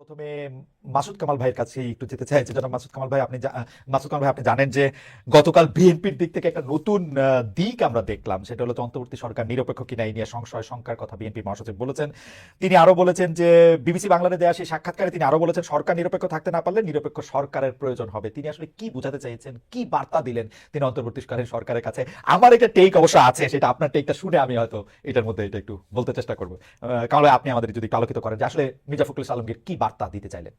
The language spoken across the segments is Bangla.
প্রথমে মাসুদ কামাল ভাইয়ের কাছে একটু যেতে চাই যে জনাব মাসুদ কামাল ভাই, মাসুদ কামাল ভাই, আপনি জানেন যে গতকাল বিএনপির দিক থেকে একটা নতুন দিক আমরা দেখলাম, সেটা হলো যে অন্তর্বর্তী সরকার নিরপেক্ষ কিনা এই নিয়ে সংশয় শঙ্কার কথা বিএনপি মহাসচিব বলেছেন। তিনি আরো বলেছেন যে বিবিসি বাংলাতে দেওয়া সেই সাক্ষাৎকারে তিনি আরো বলেছেন সরকার নিরপেক্ষ থাকতে না পারলে নিরপেক্ষ সরকারের প্রয়োজন হবে। তিনি আসলে কি বোঝাতে চাইছেন, কি বার্তা দিলেন তিনি অন্তর্বর্তীকালীন সরকারের কাছে? আমার একটা টেক অবশ্য আছে, সেটা আপনার টেকটা শুনে আমি হয়তো এটার মধ্যে এটা একটু বলতে চেষ্টা করবো। কামাল ভাই, আপনি আমাদের যদি একটু আলোকিত করেন যে আসলে মির্জা ফখরুল ইসলাম আলমগীর কি বার্তা দিতে চাইলেন।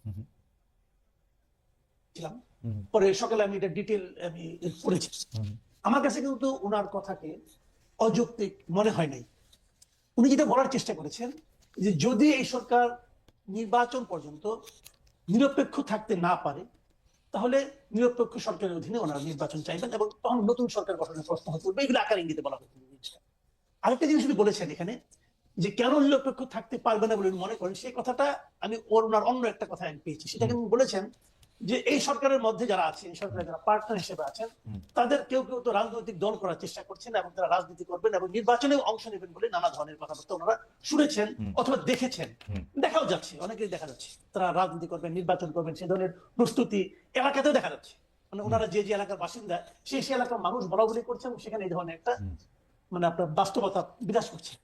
হুম, ছিলাম। হুম, পরে সকালে আমি এটা ডিটেল আমি পড়েছি। হুম, আমার কাছে কিন্তু ওনার কথাকে অযৌক্তিক মনে হয় নাই। উনি যেটা বলার চেষ্টা করেছেন যে যদি এই সরকার নির্বাচন পর্যন্ত নিরপেক্ষ থাকতে না পারে তাহলে নিরপেক্ষ সরকারের অধীনে ওনারা নির্বাচন চাইবেন এবং তখন নতুন সরকার গঠনের প্রশ্ন হতে পারবে। এগুলো আকার ইঙ্গিতে বলা হয়েছে জিনিসটা। আরেকটা জিনিস উনি বলেছেন এখানে যে কেন নিরপেক্ষ থাকতে পারবে না বলে উনি মনে করেন, সেই কথাটা আমি ওনার অন্য একটা কথা আমি পেয়েছি। সেটা কিন্তু বলেছেন যে এই সরকারের মধ্যে যারা আছেন, এই সরকারের যারা পার্টনার হিসেবে আছেন, হুম, তাদের কেউ কেউ তো রাজনৈতিক দল করার চেষ্টা করছেন এবং তারা রাজনীতি করবেন এবং নির্বাচনে অংশ নেবেন বলে নানা ধরনের কথাবার্তা ওনারা শুনেছেন হুম, অথবা দেখেছেন। হুম, দেখাও যাচ্ছে, অনেকেই দেখা যাচ্ছে তারা রাজনীতি করবেন, নির্বাচন করবেন, সে ধরনের প্রস্তুতি এলাকাতেও দেখা যাচ্ছে। মানে হুম, ওনারা যে যে এলাকার বাসিন্দা সেই সেই এলাকার মানুষ বলা বলি করছেন, সেখানে এই ধরনের একটা হুম, মানে আপনার বাস্তবতা বিরাজ করছে।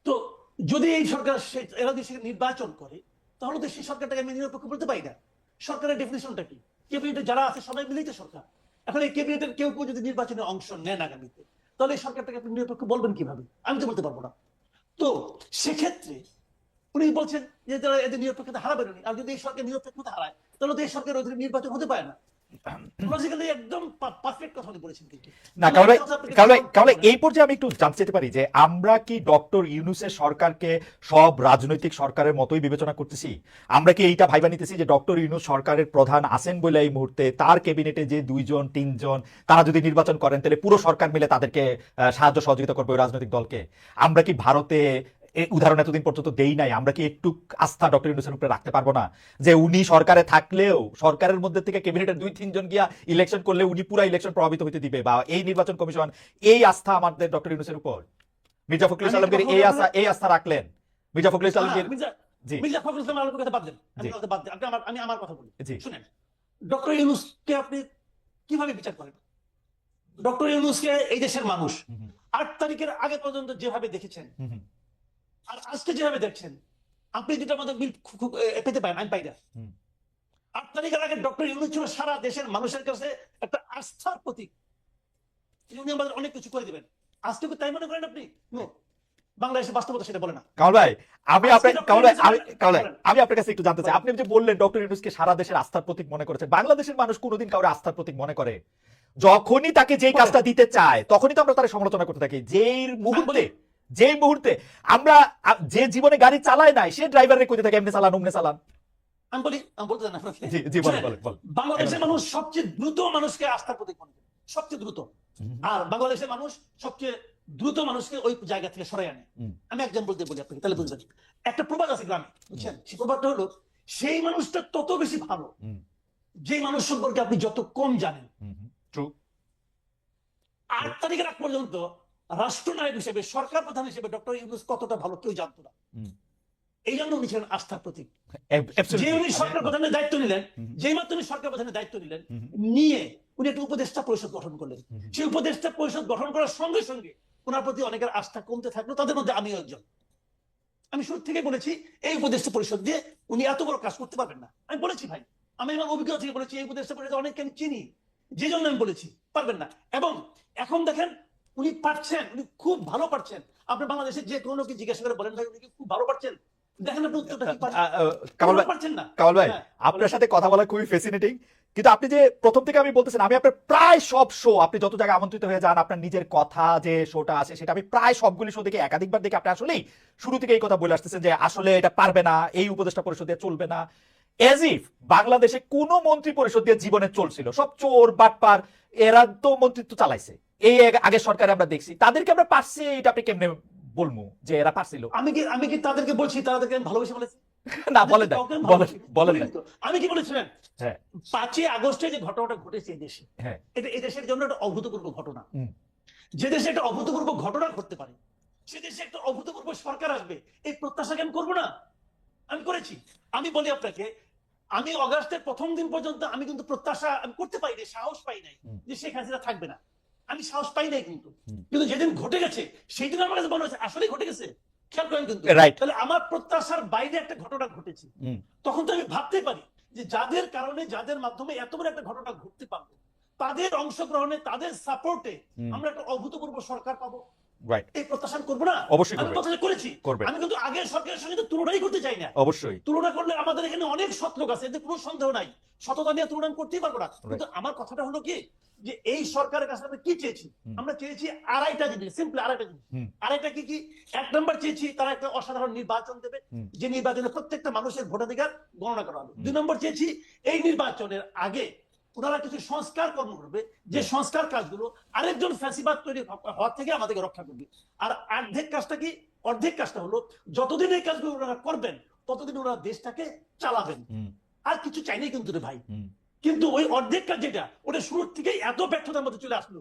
তো যদি এই সরকার এরা যদি নির্বাচন করে তাহলে তো সেই সরকারটাকে আমি নিরপেক্ষ বলতে পারি না। সরকারের ডেফিনিশনটা কি? ক্যাবিনেটে যারা আছে সবাই মিলেই তো সরকার। এখন এই ক্যাবিনেটের কেউ কেউ যদি নির্বাচনে অংশ নেন আগামীতে, তাহলে এই সরকারটাকে আপনি নিরপেক্ষ বলবেন কিভাবে? আমি তো বলতে পারবো না। তো সেক্ষেত্রে উনি বলছেন যে তারা এদের নিরপেক্ষতা হারাবেন উনি। আর যদি এই সরকার নিরপেক্ষতা হারায় তাহলে তো এই সরকারের অধীনে নির্বাচন হতে পারে না। লজিক্যালি একদম পারফেক্ট কথা উনি বলেছেন। কিন্তু না আমি কামাল ভাই, একটা কথা আপনাকে কামাল ভাই, কামাল ভাই, বলেন। এই পর্যায়ে আমি একটু জানতে চাইতে পারি যে আমরা কি ডক্টর ইউনূসের সরকারকে সব রাজনৈতিক সরকারের মতোই বিবেচনা করতেছি? আমরা কি এইটা ভাইবা নিতেছি যে ডক্টর ইউনূস সরকারের প্রধান আছেন বলে এই মুহূর্তে তার ক্যাবিনেটে যে 2 জন 3 জন তারা যদি নির্বাচন করেন তাহলে পুরো সরকার মিলে তাদেরকে সাহায্য সহযোগিতা করবে ওই রাজনৈতিক দলকে? আমরা কি ভারতে উদাহরণ এতদিন পর্যন্ত দেই নাই? আমরা কি একটু আস্থা ডক্টর ইউনূসের উপরে রাখতে পারবো না যে উনি সরকারে থাকলেও সরকারের মধ্যে থেকে ক্যাবিনেটের 2-3 জন গিয়া ইলেকশন করলে উনি পুরো ইলেকশন প্রভাবিত হতে দিবে, বা এই নির্বাচন কমিশন এই আস্থা আমাদের ডক্টর ইউনূসের উপর? মির্জা ফখরুল আমি একটা ইসলামকে কথা বলি আপনাকে। এই আস্থা রাখলেন মির্জা ফখরুল হ্যাঁ, ইসলামকে? মির্জা জি, মির্জা ফখরুল ইসলাম আলমের কথা বাদ দেন, আমি জি, কথা বাদ দেন, আমি আমার কথা বলি। জি, শুনেন, ডক্টর ইউনূসকে আপনি কিভাবে বিচার করেন? ডক্টর ইউনূসকে এই দেশের মানুষ হুম, হুম, 8 তারিখের আগে পর্যন্ত যেভাবে দেখেছেন হুম, হুম, আর আজকে যেভাবে দেখছেন, আপনি যেটা মধ্যে মিল পেতে পারেন, আমি পাই না। হুম। 8 তারিখের আগে ডক্টর ইউনূস ছিল সারা দেশের মানুষের কাছে একটা আস্থার প্রতীক। উনি আমাদের অনেক কিছু করে দিবেন। আজকে কি তাই মনে করেন আপনি? নো, বাংলাদেশের বাস্তবতা সেটা বলে না। কামাল ভাই, আমি আজকে আপনার ডক্টর কামাল ভাই, ইউনূস কামাল ভাই, বলেন আমি আপনার কাছে একটু জানতে চাই, বলেন। আপনি যে বললেন ডক্টর ইউনূসকে সারা দেশের আস্থার প্রতীক মনে করেছেন, বাংলাদেশের মানুষ কোনোদিন কাউরে আস্থার প্রতীক মনে করে? যখনই তাকে যেই করে কাজটা দিতে চায় তখনই তো আমরা তার সমালোচনা করতে থাকি। আমি বলি, যেই মুহূর্তে আমরা যে জীবনে গাড়ি চালায় নাই সে ড্রাইভারে কইতে থাকে এমনি চালান অমনে চালান। আমি বলতে চান আপনাকে। জি, জি, বলেন, শুনেন, বলেন, বলেন। বাংলাদেশের মানুষ সবচেয়ে দ্রুত মানুষকে আস্থার প্রতীক মনে করে, সবচেয়ে দ্রুত। হুম, আর বাংলাদেশের মানুষ সবচেয়ে দ্রুত মানুষকে ওই জায়গা থেকে সরাই আনে। হুম, আমি একজন বলতে বলি আপনাকে, তাহলে বুঝবেন। একটা প্রবাদ আছে গ্রামে, হুম, বুঝছেন? সেই প্রবাদটা হলো, সেই মানুষটা তত বেশি ভালো হুম, যে মানুষ সম্পর্কে আপনি যত কম জানেন। হুম, ট্রু। 8 তারিখের আগ পর্যন্ত রাষ্ট্রনায়ক হিসেবে, সরকার প্রধান হিসেবে ডক্টর ইউনূস কতটা ভালো কেউ জানতো না। এই জন্য উনি ছিলেন আস্থার প্রতীক। যে উনি সরকার প্রধানের দায়িত্ব নিলেন, যেই মাত্র উনি সরকার প্রধানের দায়িত্ব নিলেন, নিয়ে উনি একটা উপদেষ্টা পরিষদ গঠন করলেন। সেই উপদেষ্টা পরিষদ গঠন করার সঙ্গে সঙ্গে ওনার প্রতি অনেকের আস্থা কমতে থাকলো, তাদের মধ্যে আমিও একজন। আমি শুরু থেকে বলেছি এই উপদেষ্টা পরিষদ দিয়ে উনি এত বড় কাজ করতে পারবেন না। আমি বলেছি ভাই, আমি আমার অভিজ্ঞতা থেকে বলেছি, এই উপদেষ্টা পরিষদ অনেককে আমি চিনি, যে জন্য আমি বলেছি পারবেন না। এবং এখন দেখেন উনি পারছেন, উনি খুব ভালো পারছেন। আপনি বাংলাদেশের যে কোনো কি জিজ্ঞাসা করে বলেন ভাই উনি কি খুব ভালো পারছেন, দেখেন আপনি উত্তরটা কি পারেন। কামাল ভাই, পারছেন না। কামাল ভাই, হ্যাঁ, আপনার সাথে কথা বলা খুবই ফ্যাসিনেটিং। কিন্তু আপনি যে প্রথম থেকে আমি বলতেছেন, আমি আপনার প্রায় সব শো, আপনি যত জায়গায় আমন্ত্রিত হয়ে যান, আপনার নিজের কথা যে শোটা আছে সেটা আমি প্রায় সবগুলি শো দেখে একাধিকবার দেখে আপনি আসলেই শুরু থেকে এই কথা বলে আসতেছেন যে আসলে এটা পারবে না, এই উপদেষ্টা পরিষদ দিয়ে চলবে না। এজ ইফ বাংলাদেশে কোন মন্ত্রী পরিষদ দিয়ে জীবনে চলছিল, সব চোর বাটপার, এরা তো মন্ত্রিত্ব চালাইছে। এই আগের সরকারে আমরা দেখছি, তাদেরকে আমরা পারছি, এটা আপনি কেমনে বলবো যে এরা পারছিল? আমি কি তাদেরকে বলছি তাদেরকে আমি ভালোবেসে বলেছি? না, তাদেরকে বলেন না, কাউকে আমি বলেন, ভালোবাসি? বলেন না। বলিনি তো। আমি কি বলেছিলেন? হ্যাঁ, 5ই আগস্টে যে ঘটনাটা ঘটেছে এই দেশে, হ্যাঁ, এটা এই দেশের জন্য একটা অভূতপূর্ব ঘটনা। হুম, যে দেশে একটা অভূতপূর্ব ঘটনা ঘটতে পারে সে দেশে একটা অভূতপূর্ব সরকার আসবে, এই প্রত্যাশাকে আমি করবো না? আমি করেছি। আমি বলি আপনাকে, আমি অগাস্টের প্রথম দিন পর্যন্ত আমি কিন্তু প্রত্যাশা আমি করতে পারি নাই, সাহস পাই নাই যে শেখ হাসিনা থাকবে না। আমি সাহস পাই নাই, কিন্তু কিন্তু যেদিন ঘটে গেছে সেই দিন আমার কাছে মনে হচ্ছে আসলেই ঘটে গেছে। খেয়াল করেন কিন্তু, রাইট। তাহলে আমার প্রত্যাশার বাইরে একটা ঘটনা ঘটেছে। তখন তো আমি ভাবতে পারি যে যাদের কারণে, যাদের মাধ্যমে এত বড় একটা ঘটনা ঘটতে পারলো, তাদের অংশগ্রহণে, তাদের সাপোর্টে আমরা একটা অভূতপূর্ব সরকার পাবো, রাইট। এই প্রত্যাশা করবো না? অবশ্যই আমি করবেন। প্রত্যাশা করেছি। করবেন। আমি কিন্তু আগের সরকারের সঙ্গে তো তুলনাই করতে চাই না। অবশ্যই। তুলনা করলে আমাদের এখানে অনেক সৎ লোক আছে, এতে কোনো সন্দেহ নাই, সততা নিয়ে তুলনা আমি করতেই পারবো না। কিন্তু আমার কথাটা হলো কি, যে এই সরকারের কাছে আমরা কি চেয়েছি? আমরা চেয়েছি আড়াইটা জিনিস, সিম্পল আড়াইটা জিনিস। আড়াইটা কি কি? এক নম্বর চেয়েছি তারা একটা অসাধারণ নির্বাচন দেবে, যে নির্বাচনে প্রত্যেকটা মানুষের ভোটাধিকার গণনা করা হবে। 2 নম্বর চেয়েছি এই নির্বাচনের আগে ওনারা কিছু সংস্কার কর্ম করবে, যে সংস্কার কাজগুলো আরেকজন ফ্যাসিবাদ তৈরি হওয়ার থেকে আমাদেরকে রক্ষা করবে। আর অর্ধেক কাজটা কি? অর্ধেক কাজটা হলো যতদিন এই কাজগুলো ওনারা করবেন ততদিন ওনারা দেশটাকে চালাবেন। আর কিছু চাইনি কিন্তু রে ভাই। কিন্তু ওই অর্ধেক কাজ যেটা, ওটা শুরুর থেকেই এত ব্যর্থতার মধ্যে চলে আসলো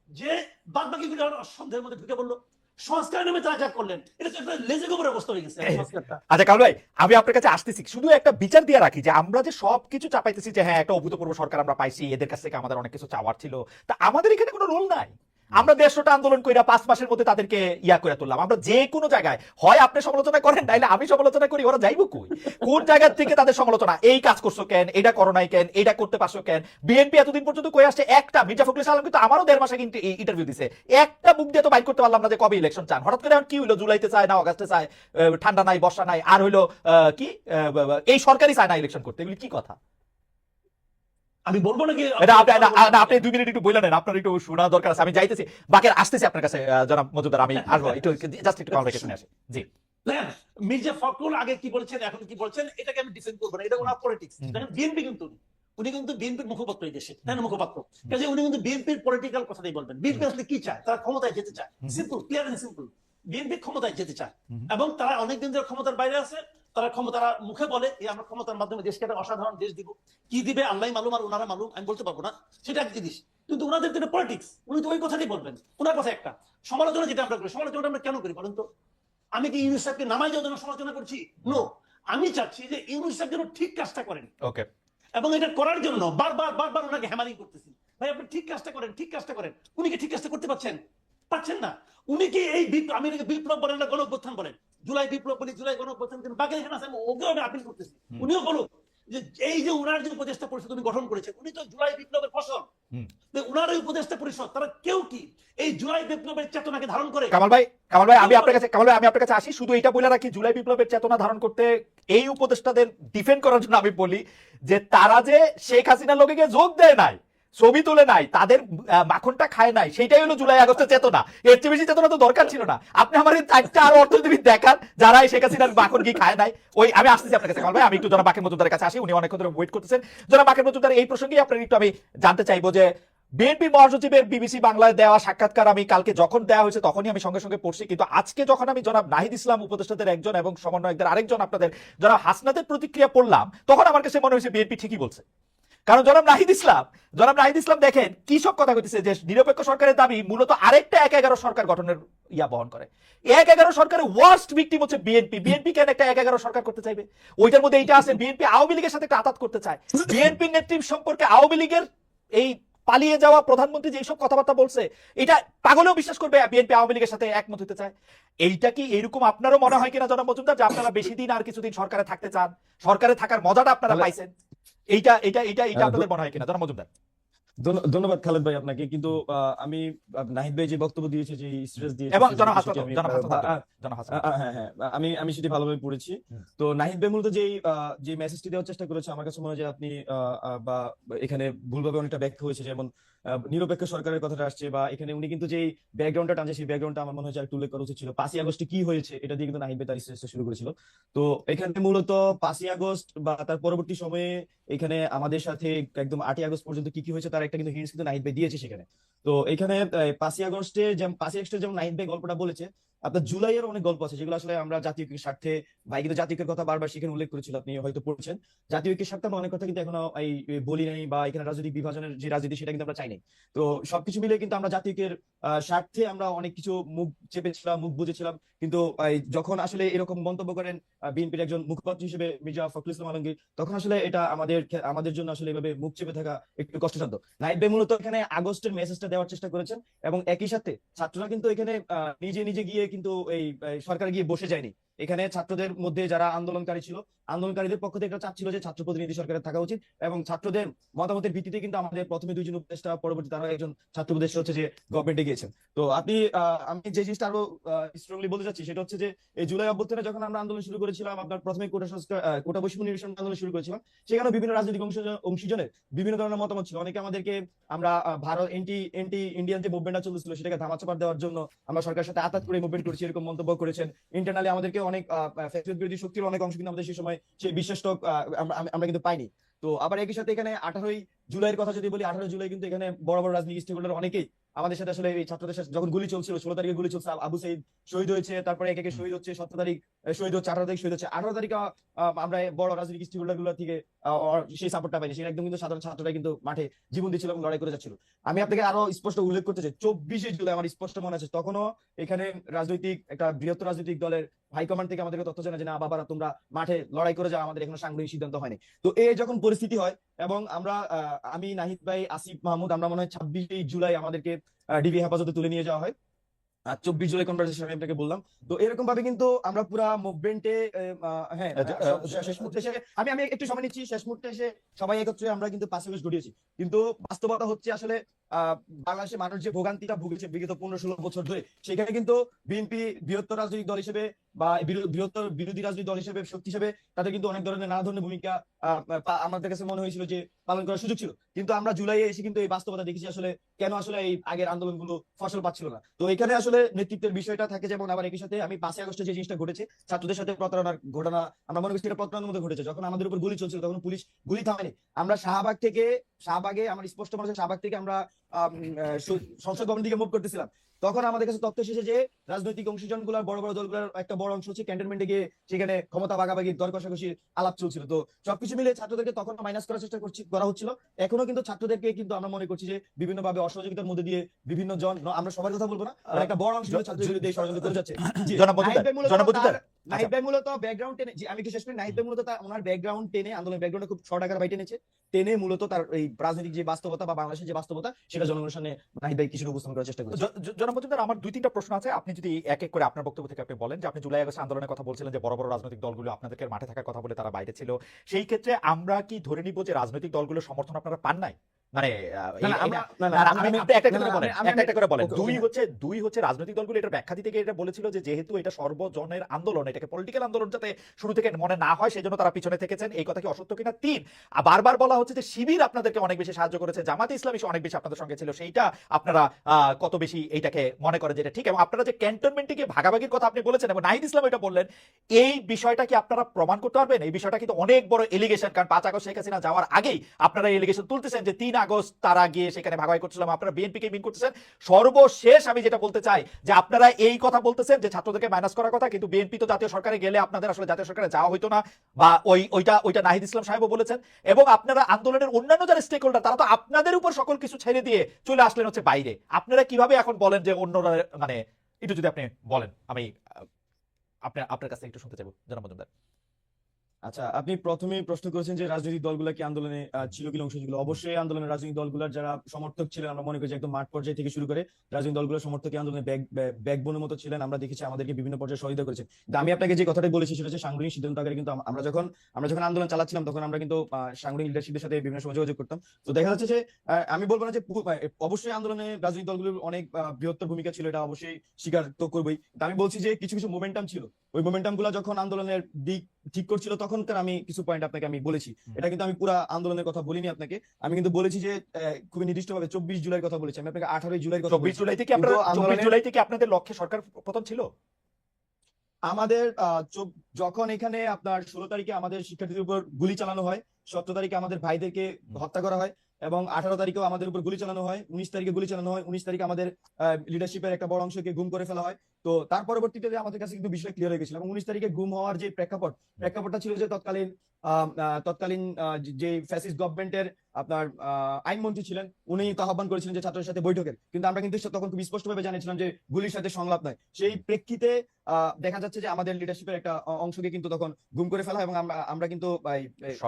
যে বাদ বাকি গুলো সন্দেহের মধ্যে ঢুকে বললো। সংস্কার নামে তারা যা করলেন, এটা তো একটা লেজে গোবরের অবস্থা হয়ে গেছে সংস্কারটা। আচ্ছা কামাল ভাই, আমি আপনার কাছে আসতেছি, শুধু একটা বিচার দিয়ে রাখি যে আমরা যে সবকিছু চাপাইতেছি যে হ্যাঁ একটা অভূতপূর্ব সরকার আমরা পাইছি, এদের কাছ থেকে আমাদের অনেক কিছু চাওয়ার ছিল, তা আমাদের এখানে কোনো রোল নাই। আমরা 150টা আন্দোলন কইরা 5 মাসের মধ্যে তাদেরকে ইয়া করে তুললাম। আমরা যে কোনো জায়গায় হয় আপনি সমালোচনা করেন, নাইলে আমি সমালোচনা করি, ওরা যাইব কই? কোন জায়গা থেকে তাদের সমালোচনা? এই কাজ করছো কেন, এটা করো নাই কেন, এটা করতে পারছো কেন? বিএনপি এতদিন পর্যন্ত কই আসছে একটা, মির্জা ফখরুল ইসলাম কিন্তু আমারও 1.5 মাস আগে ইন্টারভিউ দিছে, একটা মুখ দিয়ে তো বাইর করতে পারলাম না যে কবে ইলেকশন চান। হঠাৎ করে এখন কি হইলো, জুলাইতে চায় না, অগাস্টে চায়, ঠান্ডা নাই, বর্ষা নাই, আর হইলো কি এই সরকারই চায় না ইলেকশন করতে, এগুলি কি কথা? আমি বলবো নাকি এটা আপনি 2 মিনিট একটু বললেন, আপনার একটু শোনা দরকার আছে। আমি যাইতেছি, বাকের আসতেছি আপনার কাছে, জনাব মজুমদার, আমি আসবো একটু, জাস্ট একটু কনভারসেশন শুনে আসি। জি। দেখেন, মির্জা ফখরুল আগে কি বলছেন, এখন কি বলছেন, এটাকে আমি ডিফেন্ড করবো না, এটা ওনার পলিটিক্স। দেখেন বিএনপি কিন্তু উনি কিন্তু বিএনপির মুখপাত্র এই দেশে, তাই না? মুখপাত্র, কাজে উনি কিন্তু বিএনপির পলিটিক্যাল কথাই বলবেন। বিএনপি আসলে কি চায়? তারা ক্ষমতায় যেতে চায়, simple, clear and simple. BNP ক্ষমতায় যেতে চায় এবং তারা অনেকদিন ধরে ক্ষমতার বাইরে আছে। তারা মুখে বলে আমরা ক্ষমতার মাধ্যমে দেশকে একটা অসাধারণ দেশ দিব। কি দিবে আল্লাহ মালুম, আর ওনারা মালুম, আমি বলতে পারবো না, সেটা এক জিনিস। কিন্তু ওনাদের তো পলিটিক্স, উনি তো ওই কথাটাই বলবেন। ওনার কথা একটা। সমালোচনা যেটা আমরা করি, সমালোচনা আমরা কেন করি বলেন তো? আমি কি ইউনুস সাহেবকে নামাই যাওয়ার জন্য সমালোচনা করছি? নো। আমি চাচ্ছি যে ইউনুস সাহেব যেন ঠিক কাজটা করেন, ওকে। এবং এটা করার জন্য বারবার ওনাকে হ্যামারিং করতেছি, ভাই আপনি ঠিক কাজটা করেন, ঠিক কাজটা করেন। উনি কি ঠিক কাজটা করতে পারছেন না? উনি কি এই আমি বিপ্লব বলেন না গণ অভ্যুত্থান বলেন, জুলাই বিপ্লব বলি, জুলাই গণ অভ্যুত্থান, কিন্তু বাকি এখানে আছে, ওকেও আমি আপিল করতেছি, উনিও বলুন যে এই যে উনার যে উপদেষ্টা পরিষদ উনি গঠন করেছেন, উনি তো জুলাই বিপ্লবের ফসল। উনার এই উপদেষ্টা পরিষদ তারা কেউ কি এই জুলাই বিপ্লবের চেতনাকে ধারণ করে? কামাল ভাই আমি আপনার কাছে আসি, শুধু এটা বলে রাখি, জুলাই বিপ্লবের চেতনা ধারণ করতে এই উপদেষ্টাদের ডিফেন্ড করার জন্য আমি বলি যে তারা যে শেখ হাসিনার লোকে গিয়ে যোগ দেয় নাই, ছবি তুলে নাই, তাদের মাখনটা খায় নাই, সেটাই হলো জুলাই আগস্টের চেতনা। এর চেয়ে বেশি চেতনা তো দরকার ছিল না। আপনি আমার এই 4টা আর অর্থনীতিবিদ দেখান যারা এই শেখ হাসিনার মাখন কি খায় নাই। ওই আমি আসতেছি আপনার কাছে কামাল ভাই, আমি একটু জনাব বাকের মজুমদারের কাছে আসি, উনি অনেকক্ষণ ধরে ওয়েট করতেছেন। জনাব বাকের মজুমদার, এই প্রসঙ্গে আপনার একটু আমি জানতে চাইবো যে বিএনপি মহাসচিবের বিবিসি বাংলায় দেওয়া সাক্ষাৎকার আমি কালকে যখন দেওয়া হয়েছে তখনই আমি সঙ্গে সঙ্গে পড়ছি, কিন্তু আজকে যখন আমি জনাব নাহিদ ইসলাম উপদেষ্টাদের একজন এবং সমন্বয়কদের আরেকজন আপনাদের জনাব হাসনাতের প্রতিক্রিয়া পড়লাম, তখন আমার কাছে মনে হয়েছে বিএনপি ঠিকই বলছে। কারণ জনাব নাহিদ ইসলাম দেখেন কি সব কথা কইতেছে, যে নিরপেক্ষ সরকারের দাবি মূলত আরেকটা 1-11 সরকার গঠনের ইয়া বহন করে। 1-11 সরকারের ওয়ার্স্ট ভিকটিম হচ্ছে বিএনপি কেন একটা 1-11 সরকার করতে চাইবে? ওইটার মধ্যে এইটা আছে, বিএনপি আওয়ামী লীগের সাথে একটা আতাত করতে চায়। বিএনপি নেতৃত্ব সম্পর্কে আওয়ামী লীগের এই পালিয়ে যাওয়া প্রধানমন্ত্রী যেসব কথাবার্তা বলছে, এটা পাগলেও বিশ্বাস করবে বিএনপি আওয়ামী লীগের সাথে একমত হতে চায়। এইটা কি এরকম আপনারও মনে হয় কিনা জনাব মজুমদার, যে আপনারা বেশি দিন আর কিছুদিন সরকারে থাকতে চান, সরকারে থাকার মজাটা আপনারা পাইছেন? এইটা আপনাদের মনে হয় কিনা জনাব মজুমদার? ধন্যবাদ খালেদ ভাই আপনাকে। কিন্তু আমি নাহিদ ভাই যে বক্তব্য দিয়েছে, যে স্ট্রেস দিয়েছে, এবং আমি সেটি ভালোভাবে পড়েছি। তো নাহিদ ভাই মূলত যে মেসেজটি দেওয়ার চেষ্টা করেছে, আমার কাছে মনে হয় যে আপনি বা এখানে ভুলভাবে অনেকটা ব্যাখ্যা হয়েছে। যেমন নিরপেক্ষ সরকারের কথাটা আসছে, বা এখানে উনি কিন্তু যেই ব্যাকগ্রাউন্ডটা টানছে, সেই ব্যাকগ্রাউন্ডটা আমার মনে হয় একটু উল্লেখ করা উচিত ছিল। 5ই আগস্টে কি হয়েছে এটা দিয়ে কিন্তু নাহিদ ভাই তার স্ট্রেসটা শুরু করেছিল। তো এখানে মূলত 5ই আগস্ট বা তার পরবর্তী সময়ে এখানে আমাদের সাথে একদম 8ই আগস্ট পর্যন্ত কি কি হয়েছে তার একটা কিন্তু হিন্টস কিন্তু নাহিদ ভাই দিয়েছে সেখানে। তো এখানে 5ই আগস্টে যেমন নাহিদ ভাই গল্পটা বলেছে, আপনার জুলাইয়ের অনেক গল্প আছে যেগুলো আসলে আমরা জাতীয় ঐক্যের স্বার্থে, ভাই কিন্তু জাতীয় ঐক্যের কথা বারবার সেখানে উল্লেখ করেছিল, আপনি হয়তো পড়ছেন। জাতীয় ঐক্যের স্বার্থে আমরা অনেক কথা কিন্তু এখনো এই বলি নাই, বা এখানে রাজনৈতিক বিভাজনের যে রাজনীতি সেটা কিন্তু আমরা চাই নাই। তো সবকিছু মিলে কিন্তু আমরা জাতীয় ঐক্যের স্বার্থে আমরা অনেক কিছু মুখ চেপেছিলাম, মুখ বুঝেছিলাম। কিন্তু যখন আসলে এরকম মন্তব্য করেন বিএনপির একজন মুখপাত্র হিসেবে মির্জা ফখরুল ইসলাম আলমগীর, তখন আসলে এটা আমাদের জন্য আসলে এভাবে মুখ চেপে থাকা একটু কষ্টসাধ্য। নাহিদ ভাই মূলত এখানে আগস্টের মেসেজটা দেওয়ার চেষ্টা করেছেন, এবং একই সাথে ছাত্ররা কিন্তু এখানে নিজে নিজে গিয়ে কিন্তু এই সরকার গিয়ে বসে যায়নি। এখানে ছাত্রদের মধ্যে যারা আন্দোলনকারী ছিল, আন্দোলনকারীদের পক্ষ থেকে একটা চাপ ছিল যে ছাত্র প্রতিনিধি সরকারের থাকা উচিত, এবং ছাত্রদের মতামতের ভিত্তিতে কিন্তু আমাদের প্রথমে দুইজন উপদেষ্টা, পরবর্তী তারা একজন ছাত্র উপদেষ্টা হচ্ছে যে গভর্নমেন্টে গিয়েছেন। তো আমি যে জিনিসটা আরো স্ট্রংলি বলতে চাচ্ছি সেটা হচ্ছে যে এই জুলাই অভ্যুত্থানে যখন আমরা আন্দোলন শুরু করেছিলাম, আপনার প্রথমে কোটা বৈষম্য নিরসন আন্দোলন শুরু করেছিলাম, সেখানে বিভিন্ন রাজনৈতিক অংশীজনের বিভিন্ন ধরনের মতামত ছিল। অনেকে আমাদেরকে আমরা ভারত এন্টি ইন্ডিয়ান যে মুভমেন্টটা চলছিল সেটাকে ধামাচাপা দেওয়ার জন্য আমরা সরকারের সাথে আতাত করে মুভমেন্ট করেছি, এরকম মন্তব্য করেছেন। ইন্টারনালি আমাদেরকে অনেক ফ্যাসিস্ট বিরোধী শক্তির অনেক অংশ কিন্তু আমাদের সেই সময় সেই বিশ্বাসটা আমরা কিন্তু পাইনি। তো আবার একই সাথে এখানে 18ই জুলাইয়ের কথা যদি বলি, 18 জুলাই কিন্তু এখানে বড় বড় রাজনৈতিক স্টেক হোল্ডার অনেকেই আমাদের সাথে আসলে এই ছাত্রদের সাথে যখন গুলি চলছিল, 16 তারিখে গুলি চলছে, আবু সাইদ শহীদ হয়েছে, তারপরে এক একে শহীদ হচ্ছে, 17 তারিখ শহীদ হচ্ছে, 18 তারিখ শহীদ হচ্ছে, 18 তারিখ আমরা বড় রাজনৈতিক স্টেক হোল্ডার গুলো থেকে সেই সাপোর্টটা পাইনি। সেটা একদম কিন্তু সাধারণ ছাত্ররা কিন্তু মাঠে জীবন দিচ্ছিল এবং লড়াই করে যাচ্ছিল। আমি আপনাকে আরো স্পষ্ট উল্লেখ করতে চাই, 24শে জুলাই আমার স্পষ্ট মনে আছে, তখনও এখানে রাজনৈতিক একটা বৃহত্তর রাজনৈতিক দলের হাইকমান্ড থেকে আমাদেরকে তথ্য জানায় যে না বাবারা তোমরা মাঠে লড়াই করে যাও, আমাদের এখনো সাংগঠনিক সিদ্ধান্ত হয়নি। তো এই যখন পরিস্থিতি হয়, এবং আমরা আমি, নাহিদ ভাই, আসিফ মাহমুদ, আমরা মনে হয় 26শে জুলাই আমাদেরকে ডিবি হেফাজতে তুলে নিয়ে যাওয়া হয়। 24 জুলাই কনভারসেশন আমি আপনাকে বললাম। তো এরকম ভাবে কিন্তু আমরা পুরা মুভমেন্টে, হ্যাঁ, শেষ মুহূর্তে এসে আমি একটু সময় নিচ্ছি, শেষ মুহূর্তে এসে সবাই একত্রে আমরা কিন্তু পাশাপাশি ঘটিয়েছি। কিন্তু বাস্তবতা হচ্ছে আসলে বাংলাদেশের মানুষ যে ভোগান্তিটা ভুগেছে বিগত 15-16 বছর ধরে, সেখানে কিন্তু বিএনপি বৃহত্তর রাজনৈতিক দল হিসেবে বা বৃহত্তর বিরোধী রাজনৈতিক দল হিসেবে, শক্তি হিসেবে তাদের কিন্তু অনেক ধরনের নানা ধরনের ভূমিকা আমাদের কাছে মনে হয়েছিল যে পালন করার সুযোগ ছিল। কিন্তু আমরা জুলাইয়ে এসে কিন্তু এই বাস্তবতা দেখেছি আসলে কেন আসলে এই আগের আন্দোলনগুলো ফসল পাচ্ছিল না। তো এখানে আসলে নেতৃত্বের বিষয়টা থাকে। যেমন আবার একই সাথে আমি 5 আগস্টে যে জিনিসটা ঘটেছে, ছাত্রদের সাথে প্রতারণার ঘটনা, আমরা মনে করছি এটা প্রতারণার মধ্যে ঘটেছে। যখন আমাদের উপর গুলি চলছিল তখন পুলিশ গুলি থামায়নি। আমরা শাহবাগে আমার স্পষ্ট মনে হচ্ছে শাহবাগ থেকে আমরা সংসদ ভবনের দিকে মুভ করতেছিলাম, তখন আমাদের কাছে তথ্য এসেছে যে রাজনৈতিক অংশীজন গুলার বড় বড় দলগুলোর একটা বড় অংশ হচ্ছে ক্যান্টনমেন্টে গিয়ে সেখানে ক্ষমতা ভাগাভাগি, দর কষাকষির আলাপ চলছিল। তো সবকিছু মিলে ছাত্রদেরকে তখন মাইনাস করার চেষ্টা করা হচ্ছিল। এখনো কিন্তু ছাত্রদেরকে কিন্তু আমরা মনে করছি যে বিভিন্ন ভাবে অসহযোগিতার মধ্যে দিয়ে বিভিন্ন জন, আমরা সবার কথা বলবো না, একটা বড় অংশ ছাত্রদের বিরুদ্ধে ষড়যন্ত্র করে যাচ্ছে। নাহিদ ভাই মূলত ব্যাকগ্রাউন্ড টেনে, আমি কি শেষ করি, নাহিদ ভাই মূলত ওনার ব্যাকগ্রাউন্ড টেনে, আন্দোলনের ব্যাকগ্রাউন্ডে খুব শর্ট আকারে বাই টেনে মূলত তার এই রাজনৈতিক যে বাস্তবতা বা বাংলাদেশের যে বাস্তবতা সেটা জনগণের সামনে নাহিদ ভাই কিছু উপস্থাপন করার চেষ্টা করেছে। জনাব মজুমদার, আমার 2-3টা প্রশ্ন আছে, আপনি যদি এক এক করে আপনার বক্তব্য থেকে আপনি বলেন। যে আপনি জুলাই আগস্ট আন্দোলনের কথা বলছিলেন যে বড় বড় রাজনৈতিক দলগুলো আপনাদেরকে মাঠে থাকার কথা বলে তারা বাইরে ছিল, সেই ক্ষেত্রে আমরা কি ধরে নিব যে রাজনৈতিক দলগুলোর সমর্থন আপনারা পান নাই? মানে একটা করে বলেন। দুই হচ্ছে রাজনৈতিক দলগুলো এটার ব্যাখ্যা দিতে গিয়ে এটা বলেছিল যে যেহেতু এটা সর্বজনের আন্দোলন, এটাকে পলিটিক্যাল আন্দোলন যাতে শুরু থেকে মনে না হয় সেজন্য তারা পিছনে থেকেছেন। এই কথা কি অসত্য কিনা? 3, বারবার বলা হচ্ছে যে শিবির আপনাদেরকে অনেক বেশি সাহায্য করেছে, জামাতে ইসলামী অনেক বেশি আপনাদের সঙ্গে ছিল, সেইটা আপনারা কত বেশি এইটাকে মনে করেন যেটা ঠিক? এবং আপনারা যে ক্যান্টনমেন্টে গিয়ে ভাগাভাগির কথা আপনি বলেছেন এবং নাহিদ ইসলাম এটা বললেন, এই বিষয়টা কি আপনারা প্রমাণ করতে পারবেন? এই বিষয়টা কিন্তু অনেক বড় এলিগেশন, কারণ 5 আগস্ট শেখ হাসিনা যাওয়ার আগেই আপনারা এলিগেশন তুলতেছেন যে 3 আগস্ট তারা গিয়ে সেখানে ভাগাভাগি করছিলাম, আপনারা বিএনপিকে মিন করতেছেন। সর্বশেষ আমি যেটা বলতে চাই যে আপনারা এই কথা বলতেছেন যে ছাত্রদেরকে মাইনাস করার কথা, কিন্তু বিএনপি তো জাতীয় সরকারে গেলে আপনাদের আসলে জাতীয় সরকারে যাওয়া হইতো না, বা ওইটা নাহিদ ইসলাম সাহেবও বলেছেন। এবং আপনারা আন্দোলনের অন্যান্য যারা স্টেক হোল্ডার তারা তো আপনাদের উপর সকল কিছু ছেড়ে দিয়ে চলে আসলেন হচ্ছে বাইরে। আপনারা কিভাবে এখন বলেন যে অন্যরা, মানে একটু যদি আপনি বলেন, আমি আপনার কাছে একটু শুনতে চাইবো জনাব মজুমদার। আচ্ছা, আপনি প্রথমেই প্রশ্ন করেছেন যে রাজনৈতিক দলগুলা কি আন্দোলনে ছিল কিনা অংশ ছিল। অবশ্যই আন্দোলনের রাজনৈতিক দলগুলোর যারা সমর্থক ছিলেন, আমরা মনে করি যে একদম মাঠ পর্যায়ে থেকে শুরু করে রাজনৈতিক দলগুলোর সমর্থক আন্দোলনে ব্যাকবোনের মতো ছিলেন। আমরা দেখেছি আমাদেরকে বিভিন্ন পর্যায়ে সহযোগিতা করেছেন। আমি আপনাকে যে কথাটা বলেছি সেটা হচ্ছে সাংগঠনিক সিদ্ধান্ত আকারে কিন্তু আমরা যখন আন্দোলন চালাচ্ছিলাম তখন আমরা কিন্তু সাংগঠনিক লিডারশিপের সাথে বিভিন্ন সময় যোগাযোগ করতাম। তো দেখা যাচ্ছে যে আমি বলবো না যে অবশ্যই আন্দোলনে রাজনৈতিক দলগুলোর অনেক বৃহত্তর ভূমিকা ছিল, এটা অবশ্যই স্বীকার তো করবোই। আমি বলছি যে কিছু কিছু মোমেন্টাম ছিল, ওই মোমেন্টাম গুলা যখন আন্দোলনের দিক ঠিক করছিল তখনকার আমি কিছু পয়েন্ট আপনাকে আমি বলেছি। এটা কিন্তু আমি পুরো আন্দোলনের কথা বলিনি আপনাকে, আমি কিন্তু বলেছি যে খুবই নির্দিষ্টভাবে 24 জুলাইয়ের কথা বলেছি। আমি আপনাকে 18 জুলাইয়ের কথা বলেছি। 24 জুলাই থেকে আপনাদের লক্ষ্যে সরকার পতন ছিল। আমাদের যখন এখানে আপনার 16 তারিখে আমাদের শিক্ষার্থীদের উপর গুলি চালানো হয়, 17 তারিখে আমাদের ভাইদেরকে হত্যা করা হয়, এবং 18 তারিখেও আমাদের উপর গুলি চালানো হয়, 19 তারিখে গুলি চালানো হয়, 19 তারিখে আমাদের লিডারশিপের একটা বড় অংশকে গুম করে ফেলা হয়, তো তার পরবর্তীতে আমাদের কাছে কিন্তু বিষয় ক্লিয়ার হয়ে গেছিল, এবং 19 তারিখে গুম হওয়ার যে প্রেক্ষাপটটা ছিল যে তৎকালীন যে ফ্যাসিস্ট গভর্নমেন্টের আপনার আইনমন্ত্রী ছিলেন, উনি তো আহ্বান করেছিলেন যে ছাত্রদের সাথে বৈঠকের, কিন্তু আমরা কিন্তু তখন খুব স্পষ্টভাবে জানিয়েছিলাম যে গুলির সাথে সংলাপ নয়। সেই প্রেক্ষিতে দেখা যাচ্ছে যে আমাদের লিডারশিপের একটা অংশকে কিন্তু তখন গুম করে ফেলা, এবং আমরা কিন্তু